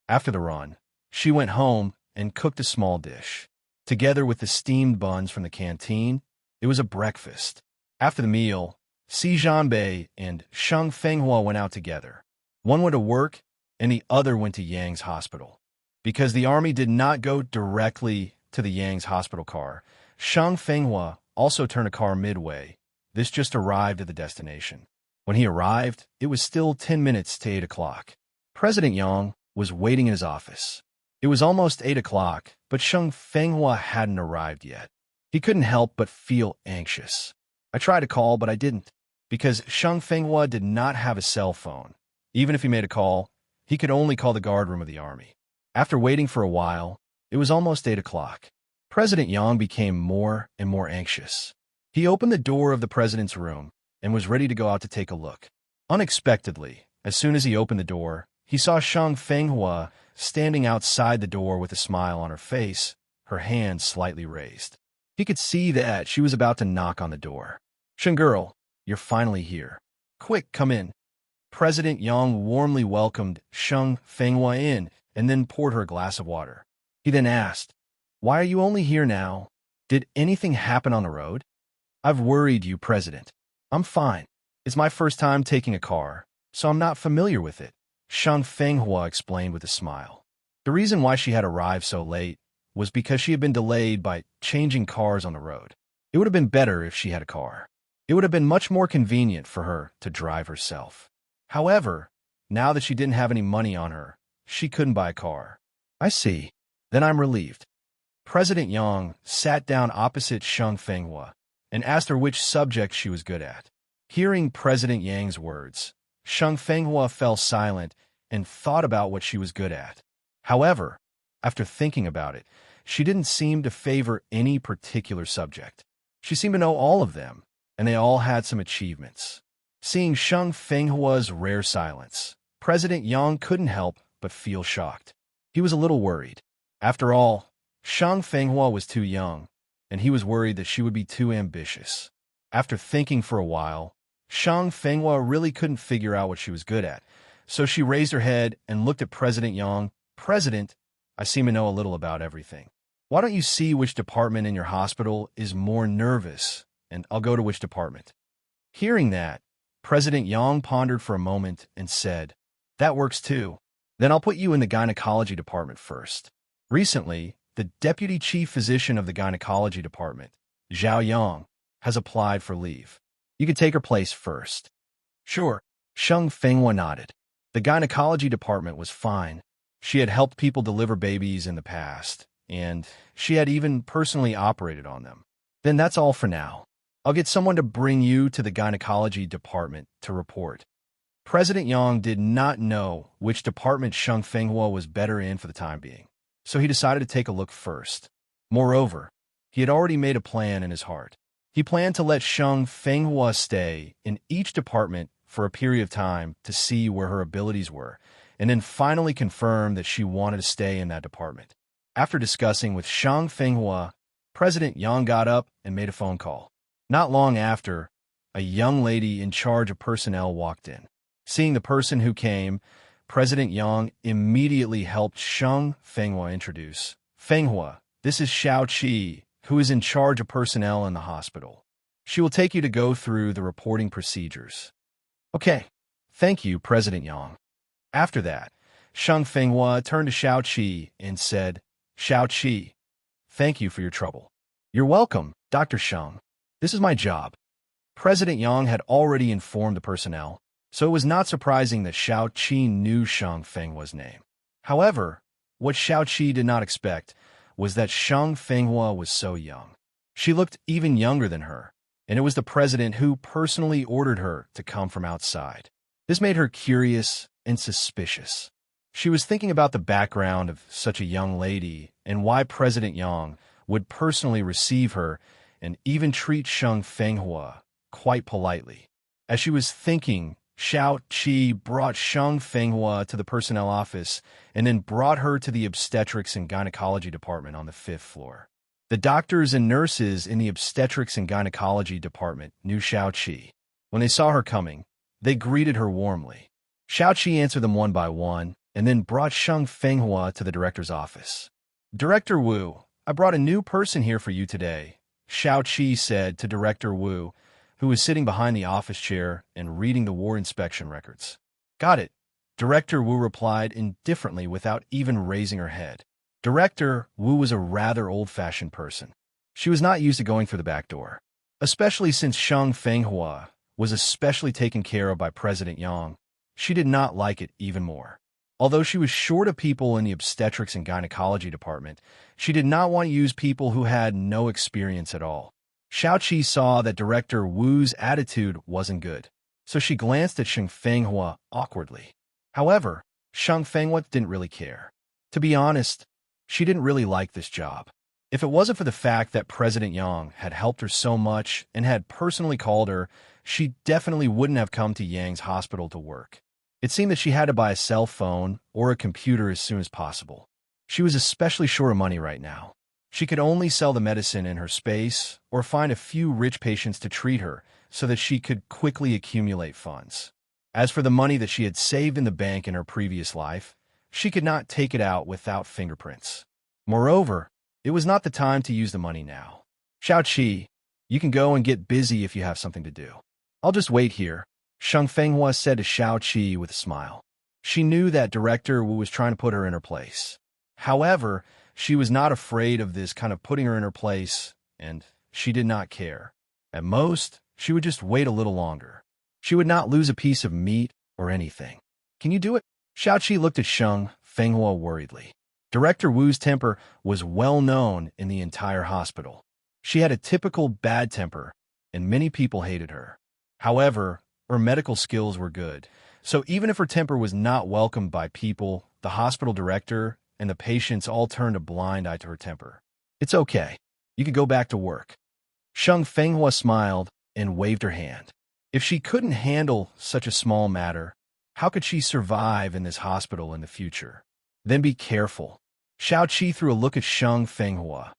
After the run, she went home and cooked a small dish. Together with the steamed buns from the canteen, it was a breakfast. After the meal, Si Jianbei and Sheng Fenghua went out together. One went to work, and the other went to Yang's hospital. Because the army did not go directly to the Yang's hospital car, Sheng Fenghua also turned a car midway. This just arrived at the destination. When he arrived, it was still 10 minutes to 8 o'clock. President Yang was waiting in his office. It was almost 8 o'clock, but Sheng Fenghua hadn't arrived yet. He couldn't help but feel anxious. I tried to call, but I didn't, because Sheng Fenghua did not have a cell phone. Even if he made a call, he could only call the guardroom of the army. After waiting for a while, it was almost 8 o'clock. President Yang became more and more anxious. He opened the door of the president's room and was ready to go out to take a look. Unexpectedly, as soon as he opened the door, he saw Sheng Fenghua standing outside the door with a smile on her face, her hand slightly raised. He could see that she was about to knock on the door. "Sheng girl, you're finally here. Quick, come in." President Yang warmly welcomed Sheng Fenghua in and then poured her a glass of water. He then asked, "Why are you only here now? Did anything happen on the road?" "I've worried you, President." "I'm fine. It's my first time taking a car, so I'm not familiar with it," Sheng Fenghua explained with a smile. The reason why she had arrived so late was because she had been delayed by changing cars on the road. It would have been better if she had a car. It would have been much more convenient for her to drive herself. However, now that she didn't have any money on her, she couldn't buy a car. "I see. Then I'm relieved." President Yang sat down opposite Sheng Fenghua and asked her which subject she was good at. Hearing President Yang's words, Sheng Fenghua fell silent and thought about what she was good at. However, after thinking about it, she didn't seem to favor any particular subject. She seemed to know all of them, and they all had some achievements. Seeing Sheng Fenghua's rare silence, President Yang couldn't help but feel shocked. He was a little worried. After all, Sheng Fenghua was too young, and he was worried that she would be too ambitious. After thinking for a while, Sheng Fenghua really couldn't figure out what she was good at, so she raised her head and looked at President Yang. "President, I seem to know a little about everything. Why don't you see which department in your hospital is more nervous, and I'll go to which department?" Hearing that, President Yang pondered for a moment and said, "That works too. Then I'll put you in the gynecology department first." Recently, the deputy chief physician of the gynecology department, Zhao Yang, has applied for leave. "You could take her place first." "Sure." Sheng Fenghua nodded. The gynecology department was fine. She had helped people deliver babies in the past, and she had even personally operated on them. "Then that's all for now. I'll get someone to bring you to the gynecology department to report." President Yang did not know which department Sheng Fenghua was better in for the time being, so he decided to take a look first. Moreover, he had already made a plan in his heart. He planned to let Sheng Fenghua stay in each department for a period of time to see where her abilities were, and then finally confirm that she wanted to stay in that department. After discussing with Sheng Fenghua, President Yang got up and made a phone call. Not long after, a young lady in charge of personnel walked in. Seeing the person who came, President Yang immediately helped Sheng Fenghua introduce. "Fenghua, this is Xiao Qi, who is in charge of personnel in the hospital. She will take you to go through the reporting procedures." "Okay. Thank you, President Yang." After that, Sheng Fenghua turned to Xiao Qi and said, "Xiao Qi, thank you for your trouble." "You're welcome, Dr. Sheng. This is my job." President Yang had already informed the personnel, so it was not surprising that Xiao Qi knew Sheng Fenghua's name. However, what Xiaoqi did not expect was that Shang Fenghua was so young. She looked even younger than her, and it was the president who personally ordered her to come from outside. This made her curious and suspicious. She was thinking about the background of such a young lady and why President Yang would personally receive her and even treat Shang Fenghua quite politely. As she was thinking, Xiao Qi brought Shang Fenghua to the personnel office and then brought her to the obstetrics and gynecology department on the 5th floor. The doctors and nurses in the obstetrics and gynecology department knew Xiao Qi. When they saw her coming, they greeted her warmly. Xiao Qi answered them one by one and then brought Shang Fenghua to the director's office. "Director Wu, I brought a new person here for you today," Xiao Qi said to Director Wu, who was sitting behind the office chair and reading the war inspection records. "Got it," Director Wu replied indifferently without even raising her head. Director Wu was a rather old-fashioned person. She was not used to going through the back door, especially since Shang Fenghua was especially taken care of by President Yang. She did not like it even more. Although she was short of people in the obstetrics and gynecology department, she did not want to use people who had no experience at all. Xiaoqi saw that Director Wu's attitude wasn't good, so she glanced at Shang Fenghua awkwardly. However, Shang Fenghua didn't really care. To be honest, she didn't really like this job. If it wasn't for the fact that President Yang had helped her so much and had personally called her, she definitely wouldn't have come to Yang's hospital to work. It seemed that she had to buy a cell phone or a computer as soon as possible. She was especially short of money right now. She could only sell the medicine in her space or find a few rich patients to treat her so that she could quickly accumulate funds. As for the money that she had saved in the bank in her previous life, she could not take it out without fingerprints. Moreover, it was not the time to use the money now. "Xiaoqi, you can go and get busy if you have something to do. I'll just wait here," Shang Fenghua said to Xiaoqi with a smile. She knew that Director Wu was trying to put her in her place. However, she was not afraid of this kind of putting her in her place, and she did not care. At most, she would just wait a little longer. She would not lose a piece of meat or anything. "Can you do it?" Xiaoqi looked at Shang Fenghua worriedly. Director Wu's temper was well known in the entire hospital. She had a typical bad temper, and many people hated her. However, her medical skills were good, so even if her temper was not welcomed by people, the hospital director and the patients all turned a blind eye to her temper. "It's okay. You can go back to work." Shang Fenghua smiled and waved her hand. If she couldn't handle such a small matter, how could she survive in this hospital in the future? "Then be careful." Xiaoqi threw a look at Shang Fenghua,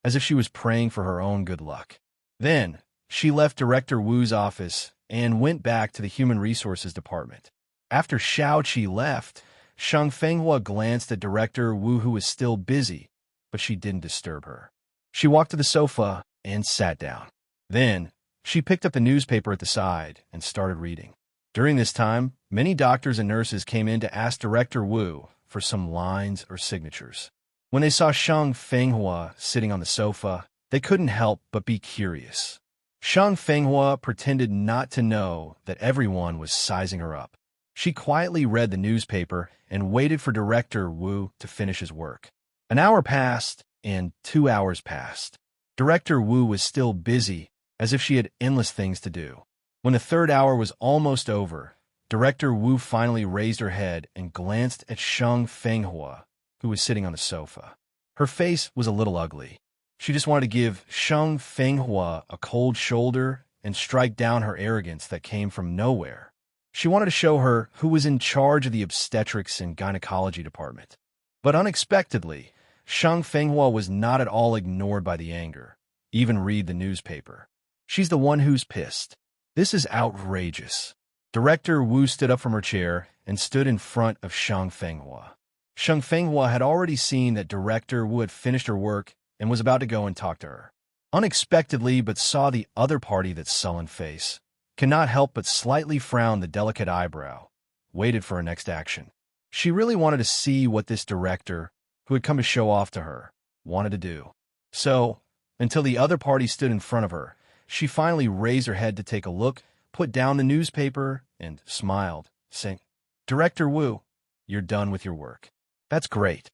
as if she was praying for her own good luck. Then, she left Director Wu's office and went back to the Human Resources Department. After Xiaoqi left, Shang Fenghua glanced at Director Wu, who was still busy, but she didn't disturb her. She walked to the sofa and sat down. Then, she picked up the newspaper at the side and started reading. During this time, many doctors and nurses came in to ask Director Wu for some lines or signatures. When they saw Shang Fenghua sitting on the sofa, they couldn't help but be curious. Shang Fenghua pretended not to know that everyone was sizing her up. She quietly read the newspaper and waited for Director Wu to finish his work. An hour passed, and 2 hours passed. Director Wu was still busy, as if she had endless things to do. When the 3rd hour was almost over, Director Wu finally raised her head and glanced at Shang Fenghua, who was sitting on the sofa. Her face was a little ugly. She just wanted to give Shang Fenghua a cold shoulder and strike down her arrogance that came from nowhere. She wanted to show her who was in charge of the obstetrics and gynecology department. But unexpectedly, Shang Fenghua was not at all ignored by the anger. Even read the newspaper. She's the one who's pissed. This is outrageous. Director Wu stood up from her chair and stood in front of Shang Fenghua. Shang Fenghua had already seen that Director Wu had finished her work and was about to go and talk to her. Unexpectedly, but saw the other party that sullen face, cannot help but slightly frown the delicate eyebrow, waited for her next action. She really wanted to see what this director, who had come to show off to her, wanted to do. So, until the other party stood in front of her, she finally raised her head to take a look, put down the newspaper, and smiled, saying, "Director Wu, you're done with your work." "That's great."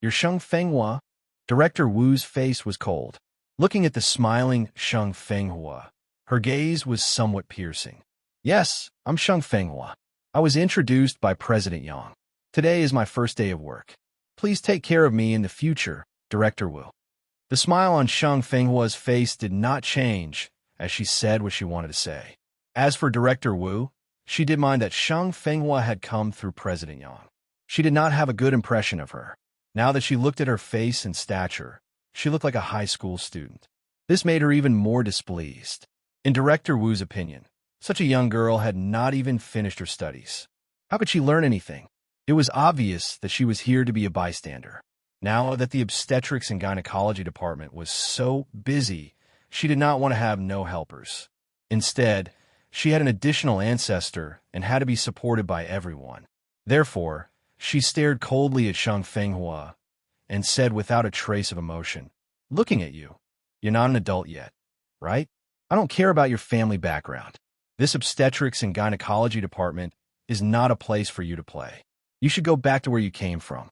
You're Sheng Fenghua? Director Wu's face was cold. Looking at the smiling Sheng Fenghua, her gaze was somewhat piercing. Yes, I'm Sheng Fenghua. I was introduced by President Yang. Today is my first day of work. Please take care of me in the future, Director Wu. The smile on Sheng Fenghua's face did not change as she said what she wanted to say. As for Director Wu, she did mind that Sheng Fenghua had come through President Yang. She did not have a good impression of her. Now that she looked at her face and stature, she looked like a high school student. This made her even more displeased. In Director Wu's opinion, such a young girl had not even finished her studies. How could she learn anything? It was obvious that she was here to be a bystander. Now that the obstetrics and gynecology department was so busy, she did not want to have no helpers. Instead, she had an additional ancestor and had to be supported by everyone. Therefore, she stared coldly at Sheng Fenghua and said without a trace of emotion, "Looking at you, you're not an adult yet, right? I don't care about your family background. This obstetrics and gynecology department is not a place for you to play. You should go back to where you came from."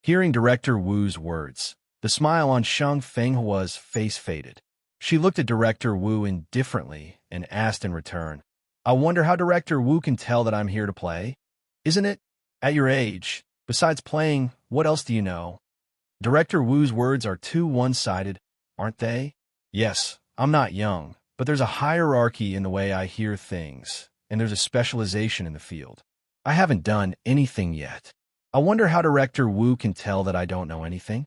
Hearing Director Wu's words, the smile on Sheng Fenghua's face faded. She looked at Director Wu indifferently and asked in return, "I wonder how Director Wu can tell that I'm here to play? Isn't it? At your age, besides playing, what else do you know?" Director Wu's words are too one-sided, aren't they? Yes, I'm not young, but there's a hierarchy in the way I hear things, and there's a specialization in the field. I haven't done anything yet. I wonder how Director Wu can tell that I don't know anything?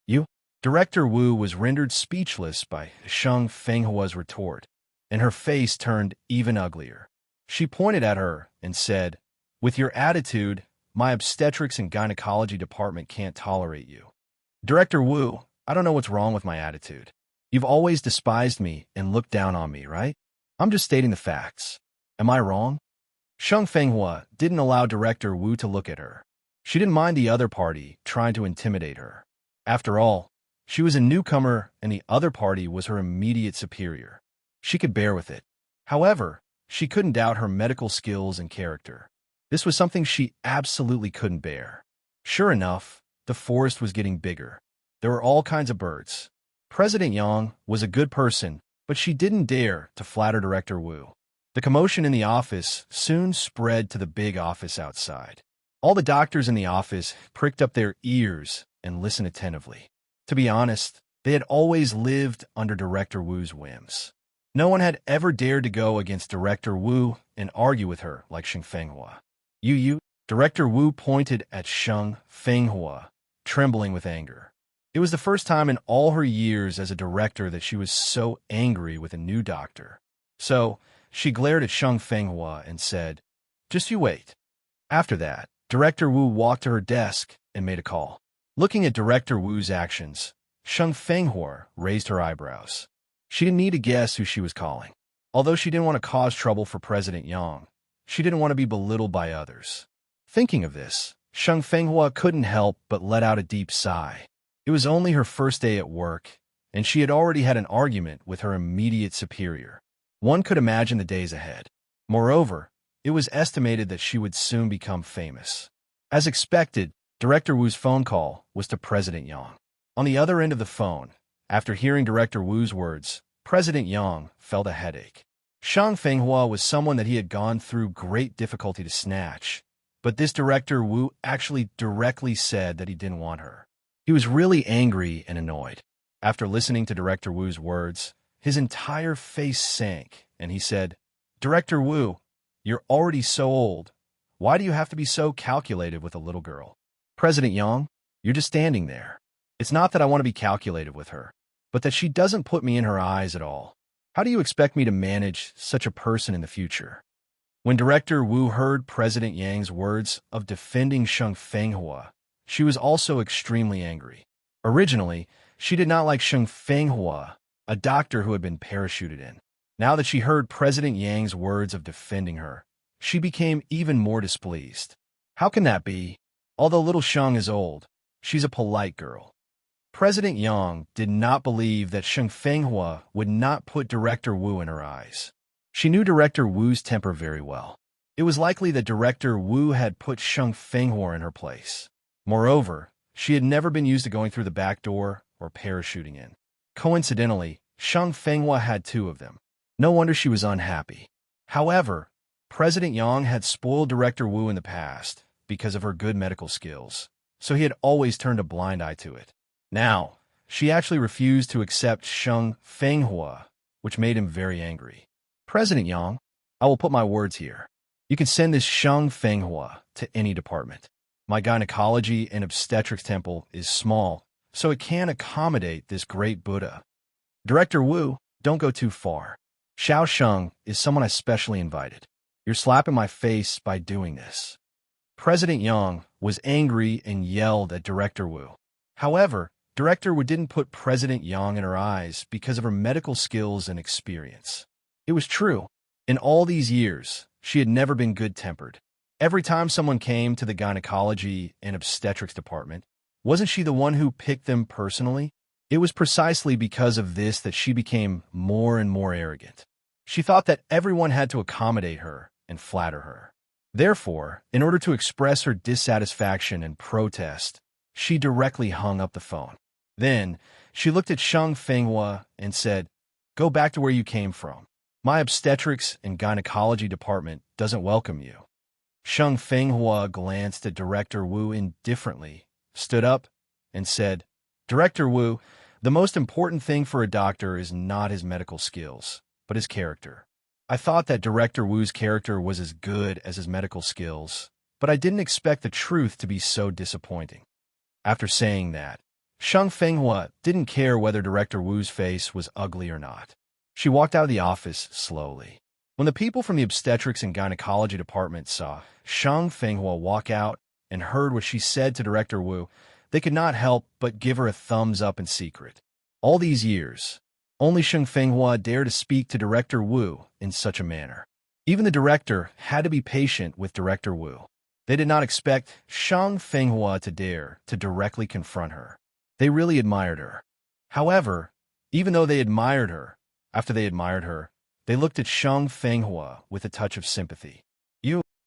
You? Director Wu was rendered speechless by Sheng Fenghua's retort, and her face turned even uglier. She pointed at her and said, "With your attitude, my obstetrics and gynecology department can't tolerate you." Director Wu, I don't know what's wrong with my attitude. You've always despised me and looked down on me, right? I'm just stating the facts. Am I wrong? Sheng Fenghua didn't allow Director Wu to look at her. She didn't mind the other party trying to intimidate her. After all, she was a newcomer and the other party was her immediate superior. She could bear with it. However, she couldn't doubt her medical skills and character. This was something she absolutely couldn't bear. Sure enough, the forest was getting bigger. There were all kinds of birds. President Yang was a good person, but she didn't dare to flatter Director Wu. The commotion in the office soon spread to the big office outside. All the doctors in the office pricked up their ears and listened attentively. To be honest, they had always lived under Director Wu's whims. No one had ever dared to go against Director Wu and argue with her like Sheng Fenghua. You, Director Wu pointed at Sheng Fenghua, trembling with anger. It was the first time in all her years as a director that she was so angry with a new doctor. So, she glared at Sheng Fenghua and said, "Just you wait." After that, Director Wu walked to her desk and made a call. Looking at Director Wu's actions, Sheng Fenghua raised her eyebrows. She didn't need to guess who she was calling. Although she didn't want to cause trouble for President Yang, she didn't want to be belittled by others. Thinking of this, Sheng Fenghua couldn't help but let out a deep sigh. It was only her first day at work, and she had already had an argument with her immediate superior. One could imagine the days ahead. Moreover, it was estimated that she would soon become famous. As expected, Director Wu's phone call was to President Yang. On the other end of the phone, after hearing Director Wu's words, President Yang felt a headache. Sheng Fenghua was someone that he had gone through great difficulty to snatch, but this Director Wu actually directly said that he didn't want her. He was really angry and annoyed. After listening to Director Wu's words, his entire face sank, and he said, "Director Wu, you're already so old. Why do you have to be so calculated with a little girl? President Yang, you're just standing there. It's not that I want to be calculated with her, but that she doesn't put me in her eyes at all. How do you expect me to manage such a person in the future?" When Director Wu heard President Yang's words of defending Sheng Fenghua, she was also extremely angry. Originally, she did not like Sheng Fenghua, a doctor who had been parachuted in. Now that she heard President Yang's words of defending her, she became even more displeased. How can that be? Although little Sheng is old, she's a polite girl. President Yang did not believe that Sheng Fenghua would not put Director Wu in her eyes. She knew Director Wu's temper very well. It was likely that Director Wu had put Sheng Fenghua in her place. Moreover, She had never been used to going through the back door or parachuting in. Coincidentally, Shang Fenghua had two of them. No wonder she was unhappy. However, President Yang had spoiled Director Wu in the past because of her good medical skills, so he had always turned a blind eye to it. Now, she actually refused to accept Shang Fenghua, which made him very angry. President Yang, I will put my words here. You can send this Shang Fenghua to any department. My gynecology and obstetrics temple is small, so it can accommodate this great Buddha. Director Wu, don't go too far. Xiao Sheng is someone I specially invited. You're slapping my face by doing this. President Yang was angry and yelled at Director Wu. However, Director Wu didn't put President Yang in her eyes because of her medical skills and experience. It was true. In all these years, she had never been good-tempered. Every time someone came to the gynecology and obstetrics department, wasn't she the one who picked them personally? It was precisely because of this that she became more and more arrogant. She thought that everyone had to accommodate her and flatter her. Therefore, in order to express her dissatisfaction and protest, she directly hung up the phone. Then, she looked at Shang Fenghua and said, "Go back to where you came from. My obstetrics and gynecology department doesn't welcome you." Shang Fenghua glanced at Director Wu indifferently, stood up, and said, "Director Wu, the most important thing for a doctor is not his medical skills, but his character. I thought that Director Wu's character was as good as his medical skills, but I didn't expect the truth to be so disappointing." After saying that, Shang Fenghua didn't care whether Director Wu's face was ugly or not. She walked out of the office slowly. When the people from the obstetrics and gynecology department saw Shang Fenghua walk out and heard what she said to Director Wu, they could not help but give her a thumbs up in secret. All these years, only Shang Fenghua dared to speak to Director Wu in such a manner. Even the director had to be patient with Director Wu. They did not expect Shang Fenghua to dare to directly confront her. They really admired her. However, even though they admired her, after they admired her, they looked at Shang Fenghua with a touch of sympathy.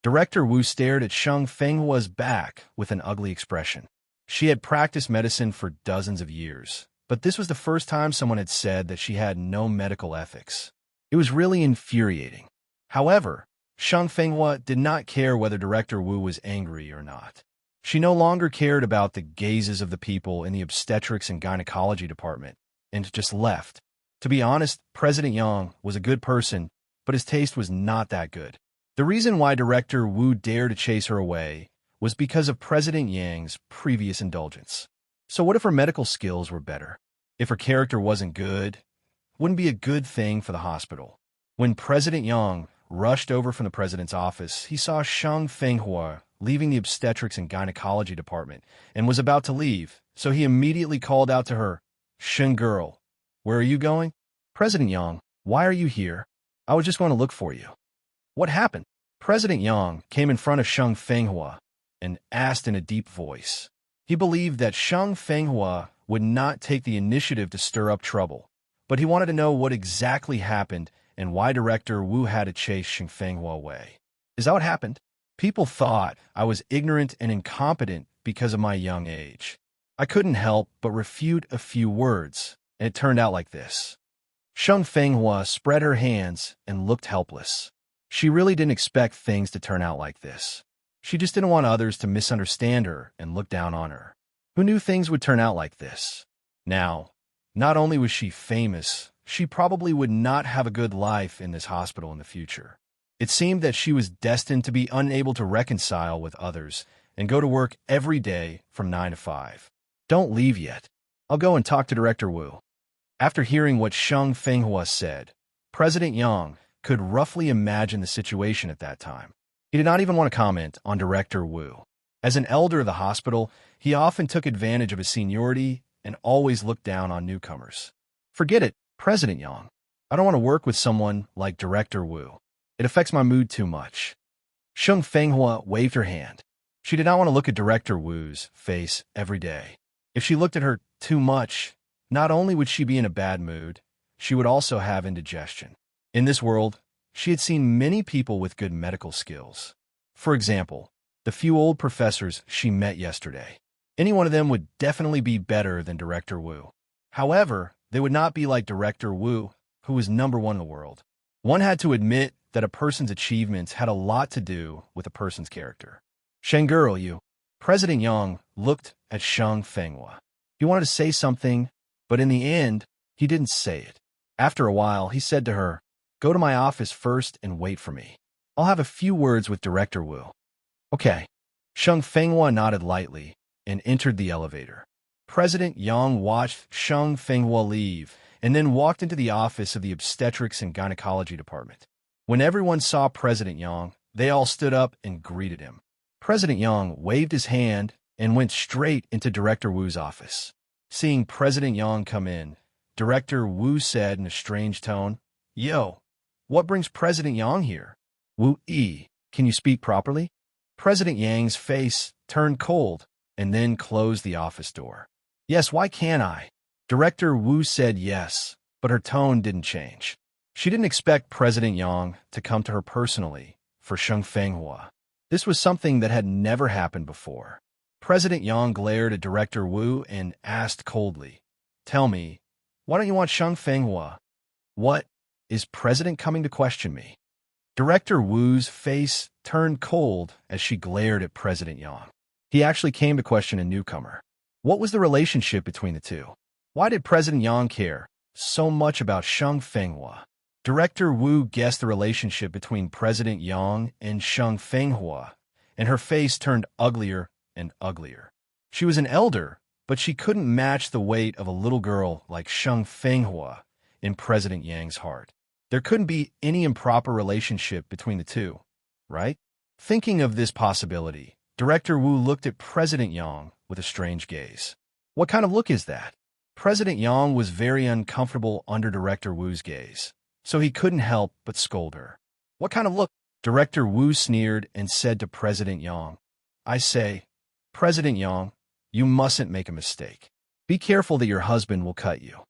Director Wu stared at Shang Fenghua's back with an ugly expression. She had practiced medicine for dozens of years, but this was the first time someone had said that she had no medical ethics. It was really infuriating. However, Shang Fenghua did not care whether Director Wu was angry or not. She no longer cared about the gazes of the people in the obstetrics and gynecology department, and just left. To be honest, President Yang was a good person, but his taste was not that good. The reason why Director Wu dared to chase her away was because of President Yang's previous indulgence. So what if her medical skills were better? If her character wasn't good, wouldn't be a good thing for the hospital. When President Yang rushed over from the president's office, he saw Shang Fenghua leaving the obstetrics and gynecology department and was about to leave, so he immediately called out to her, "Shen girl, where are you going?" "President Yang, why are you here? I was just going to look for you." "What happened?" President Yang came in front of Shang Fenghua and asked in a deep voice. He believed that Shang Fenghua would not take the initiative to stir up trouble, but he wanted to know what exactly happened and why Director Wu had to chase Shang Fenghua away. "Is that what happened? People thought I was ignorant and incompetent because of my young age. I couldn't help but refute a few words, and it turned out like this." Shang Fenghua spread her hands and looked helpless. She really didn't expect things to turn out like this. She just didn't want others to misunderstand her and look down on her. Who knew things would turn out like this? Now, not only was she famous, she probably would not have a good life in this hospital in the future. It seemed that she was destined to be unable to reconcile with others and go to work every day from 9 to 5. "Don't leave yet. I'll go and talk to Director Wu." After hearing what Shang Fenghua said, President Yang could roughly imagine the situation at that time. He did not even want to comment on Director Wu. As an elder of the hospital, he often took advantage of his seniority and always looked down on newcomers. "Forget it, President Yang. I don't want to work with someone like Director Wu. It affects my mood too much." Shang Fenghua waved her hand. She did not want to look at Director Wu's face every day. If she looked at her too much, not only would she be in a bad mood, she would also have indigestion. In this world, she had seen many people with good medical skills. For example, the few old professors she met yesterday. Any one of them would definitely be better than Director Wu. However, they would not be like Director Wu, who was #1 in the world. One had to admit that a person's achievements had a lot to do with a person's character. Shenguru, you. President Yang looked at Sheng Fenghua. He wanted to say something, but in the end, he didn't say it. After a while, he said to her, "Go to my office first and wait for me. I'll have a few words with Director Wu." Okay. Sheng Fenghua nodded lightly and entered the elevator. President Yang watched Sheng Fenghua leave and then walked into the office of the Obstetrics and Gynecology Department. When everyone saw President Yang, they all stood up and greeted him. President Yang waved his hand and went straight into Director Wu's office. Seeing President Yang come in, Director Wu said in a strange tone, "Yo, what brings President Yang here? Wu Yi, can you speak properly?" President Yang's face turned cold and then closed the office door. "Yes, why can't I?" Director Wu said yes, but her tone didn't change. She didn't expect President Yang to come to her personally for Sheng Fenghua. This was something that had never happened before. President Yang glared at Director Wu and asked coldly, "Tell me, why don't you want Sheng Fenghua? What? Is President coming to question me?" Director Wu's face turned cold as she glared at President Yang. He actually came to question a newcomer. What was the relationship between the two? Why did President Yang care so much about Sheng Fenghua? Director Wu guessed the relationship between President Yang and Sheng Fenghua, and her face turned uglier and uglier. She was an elder, but she couldn't match the weight of a little girl like Sheng Fenghua in President Yang's heart. There couldn't be any improper relationship between the two, right? Thinking of this possibility, Director Wu looked at President Yang with a strange gaze. What kind of look is that? President Yang was very uncomfortable under Director Wu's gaze, so he couldn't help but scold her. "What kind of look?" Director Wu sneered and said to President Yang, "I say, President Yang, you mustn't make a mistake. Be careful that your husband will cut you."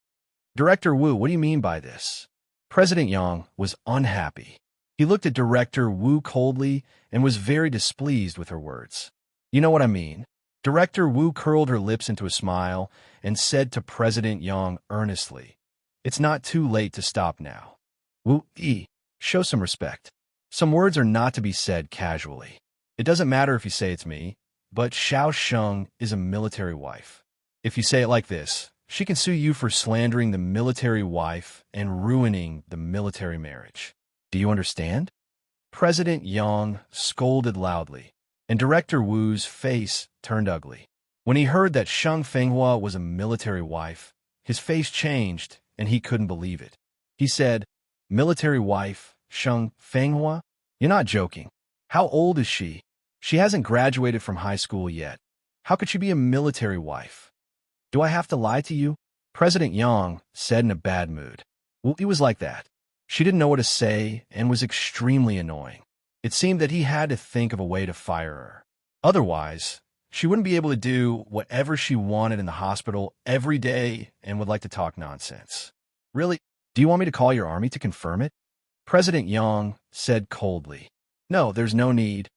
"Director Wu, what do you mean by this?" President Yang was unhappy. He looked at Director Wu coldly and was very displeased with her words. "You know what I mean." Director Wu curled her lips into a smile and said to President Yang earnestly, "It's not too late to stop now. Wu Yi, show some respect. Some words are not to be said casually. It doesn't matter if you say it's me, but Xiao Sheng is a military wife. If you say it like this, she can sue you for slandering the military wife and ruining the military marriage. Do you understand?" President Yang scolded loudly, and Director Wu's face turned ugly. When he heard that Sheng Fenghua was a military wife, his face changed and he couldn't believe it. He said, "Military wife, Sheng Fenghua? You're not joking. How old is she? She hasn't graduated from high school yet. How could she be a military wife? Do I have to lie to you?" President Yang said in a bad mood. Well, he was like that. She didn't know what to say and was extremely annoying. It seemed that he had to think of a way to fire her. Otherwise, she wouldn't be able to do whatever she wanted in the hospital every day and would like to talk nonsense. "Really? Do you want me to call your army to confirm it?" President Yang said coldly. "No, there's no need."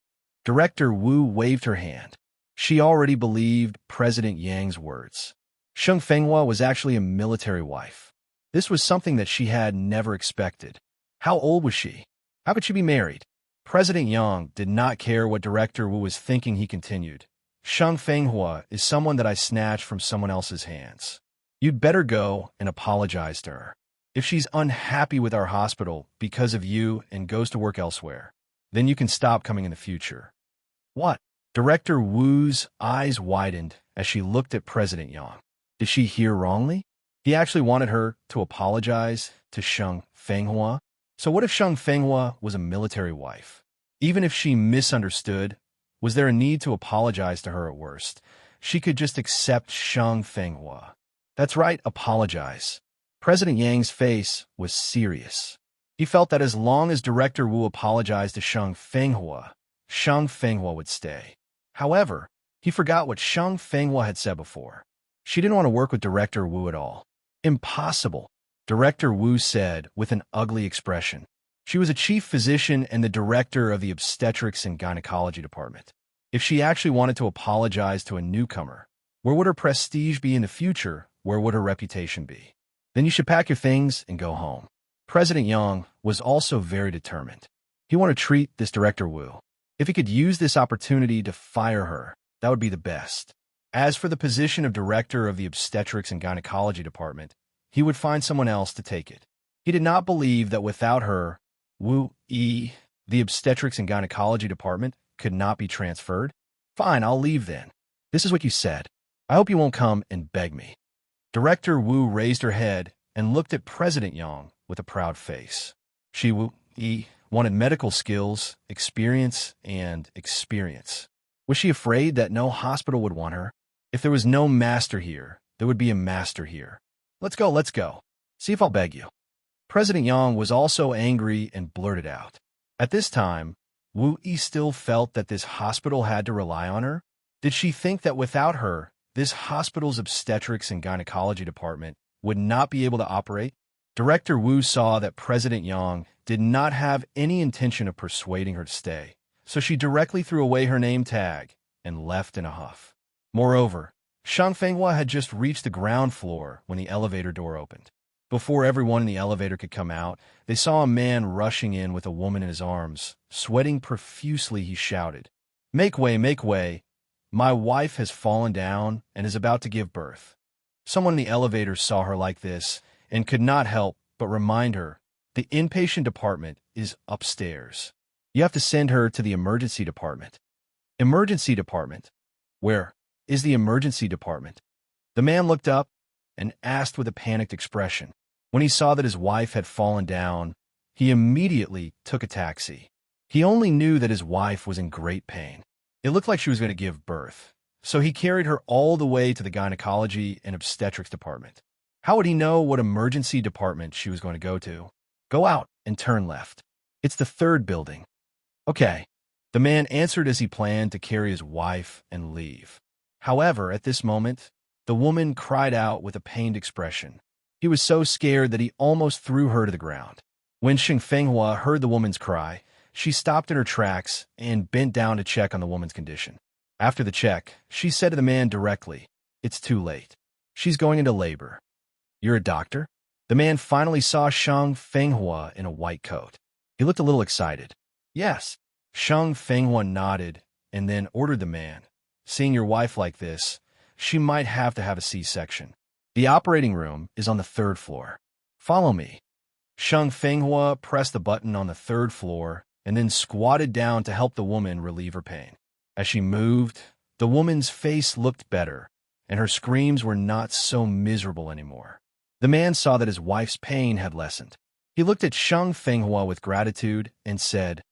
Director Wu waved her hand. She already believed President Yang's words. Sheng Fenghua was actually a military wife. This was something that she had never expected. How old was she? How could she be married? President Yang did not care what Director Wu was thinking. He continued, "Sheng Fenghua is someone that I snatched from someone else's hands. You'd better go and apologize to her. If she's unhappy with our hospital because of you and goes to work elsewhere, then you can stop coming in the future." "What?" Director Wu's eyes widened as she looked at President Yang. Did she hear wrongly? He actually wanted her to apologize to Sheng Fenghua. So what if Sheng Fenghua was a military wife? Even if she misunderstood, was there a need to apologize to her at worst? She could just accept Sheng Fenghua. That's right, apologize. President Yang's face was serious. He felt that as long as Director Wu apologized to Sheng Fenghua would stay. However, he forgot what Sheng Fenghua had said before. She didn't want to work with Director Wu at all. Impossible, Director Wu said with an ugly expression. She was a chief physician and the director of the Obstetrics and Gynecology Department. If she actually wanted to apologize to a newcomer, Where would her prestige be in the future? Where would her reputation be? Then you should pack your things and go home. President Yang was also very determined. He wanted to treat this Director Wu. If he could use this opportunity to fire her, that would be the best. As for the position of director of the Obstetrics and Gynecology Department, he would find someone else to take it. He did not believe that without her, the Obstetrics and Gynecology Department could not be transferred. Fine, I'll leave then. This is what you said. I hope you won't come and beg me. Director Wu raised her head and looked at President Yang with a proud face. She wanted medical skills, experience. Was she afraid that no hospital would want her? If there was no master here, there would be a master here. Let's go. See if I'll beg you. President Yang was also angry and blurted out. At this time, Wu Yi still felt that this hospital had to rely on her. Did she think that without her, this hospital's obstetrics and gynecology department would not be able to operate? Director Wu saw that President Yang did not have any intention of persuading her to stay, so she directly threw away her name tag and left in a huff. Moreover, Shang Fenghua had just reached the ground floor when the elevator door opened. Before everyone in the elevator could come out, they saw a man rushing in with a woman in his arms. Sweating profusely, he shouted, make way. My wife has fallen down and is about to give birth." Someone in the elevator saw her like this and could not help but remind her, "The inpatient department is upstairs. You have to send her to the emergency department." "Emergency department? Where is the emergency department?" The man looked up and asked with a panicked expression. When he saw that his wife had fallen down, he immediately took a taxi. He only knew that his wife was in great pain. It looked like she was going to give birth, so he carried her all the way to the gynecology and obstetrics department. How would he know what emergency department she was going to go to? "Go out and turn left. It's the third building." "Okay." The man answered as he planned to carry his wife and leave. However, at this moment, the woman cried out with a pained expression. He was so scared that he almost threw her to the ground. When Xing Fenghua heard the woman's cry, she stopped in her tracks and bent down to check on the woman's condition. After the check, she said to the man directly, "It's too late. She's going into labor." "You're a doctor?" The man finally saw Shang Fenghua in a white coat. He looked a little excited. "Yes." Shang Fenghua nodded and then ordered the man, "Seeing your wife like this, she might have to have a C-section. The operating room is on the third floor. Follow me." Shang Fenghua pressed the button on the third floor and then squatted down to help the woman relieve her pain. As she moved, the woman's face looked better, and her screams were not so miserable anymore. The man saw that his wife's pain had lessened. He looked at Shang Fenghua with gratitude and said,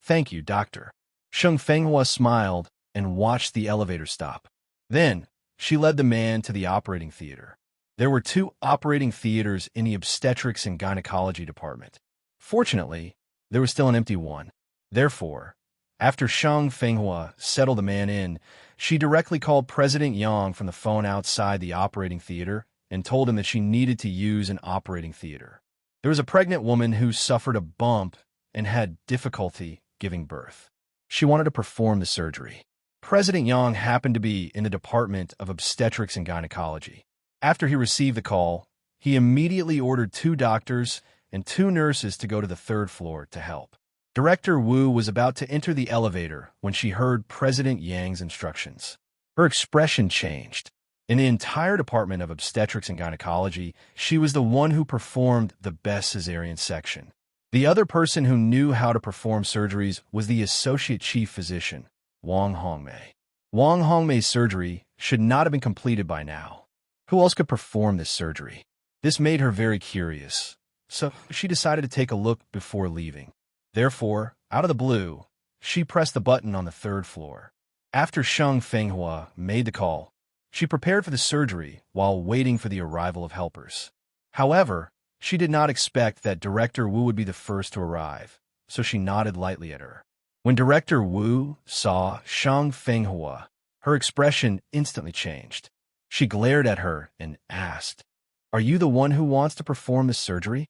"Thank you, doctor." Shang Fenghua smiled and watched the elevator stop. Then, she led the man to the operating theater. There were 2 operating theaters in the obstetrics and gynecology department. Fortunately, there was still an empty one. Therefore, after Shang Fenghua settled the man in, she directly called President Yang from the phone outside the operating theater and told him that she needed to use an operating theater. There was a pregnant woman who suffered a bump and had difficulty giving birth. She wanted to perform the surgery. President Yang happened to be in the Department of Obstetrics and Gynecology. After he received the call, he immediately ordered 2 doctors and 2 nurses to go to the third floor to help. Director Wu was about to enter the elevator when she heard President Yang's instructions. Her expression changed. In the entire Department of Obstetrics and Gynecology, she was the one who performed the best cesarean section. The other person who knew how to perform surgeries was the Associate Chief Physician, Wang Hongmei. Wang Hongmei's surgery should not have been completed by now. Who else could perform this surgery? This made her very curious, so she decided to take a look before leaving. Therefore, out of the blue, she pressed the button on the third floor. After Shang Fenghua made the call, she prepared for the surgery while waiting for the arrival of helpers. However, she did not expect that Director Wu would be the first to arrive, so she nodded lightly at her. When Director Wu saw Shang Fenghua, her expression instantly changed. She glared at her and asked, "Are you the one who wants to perform this surgery?"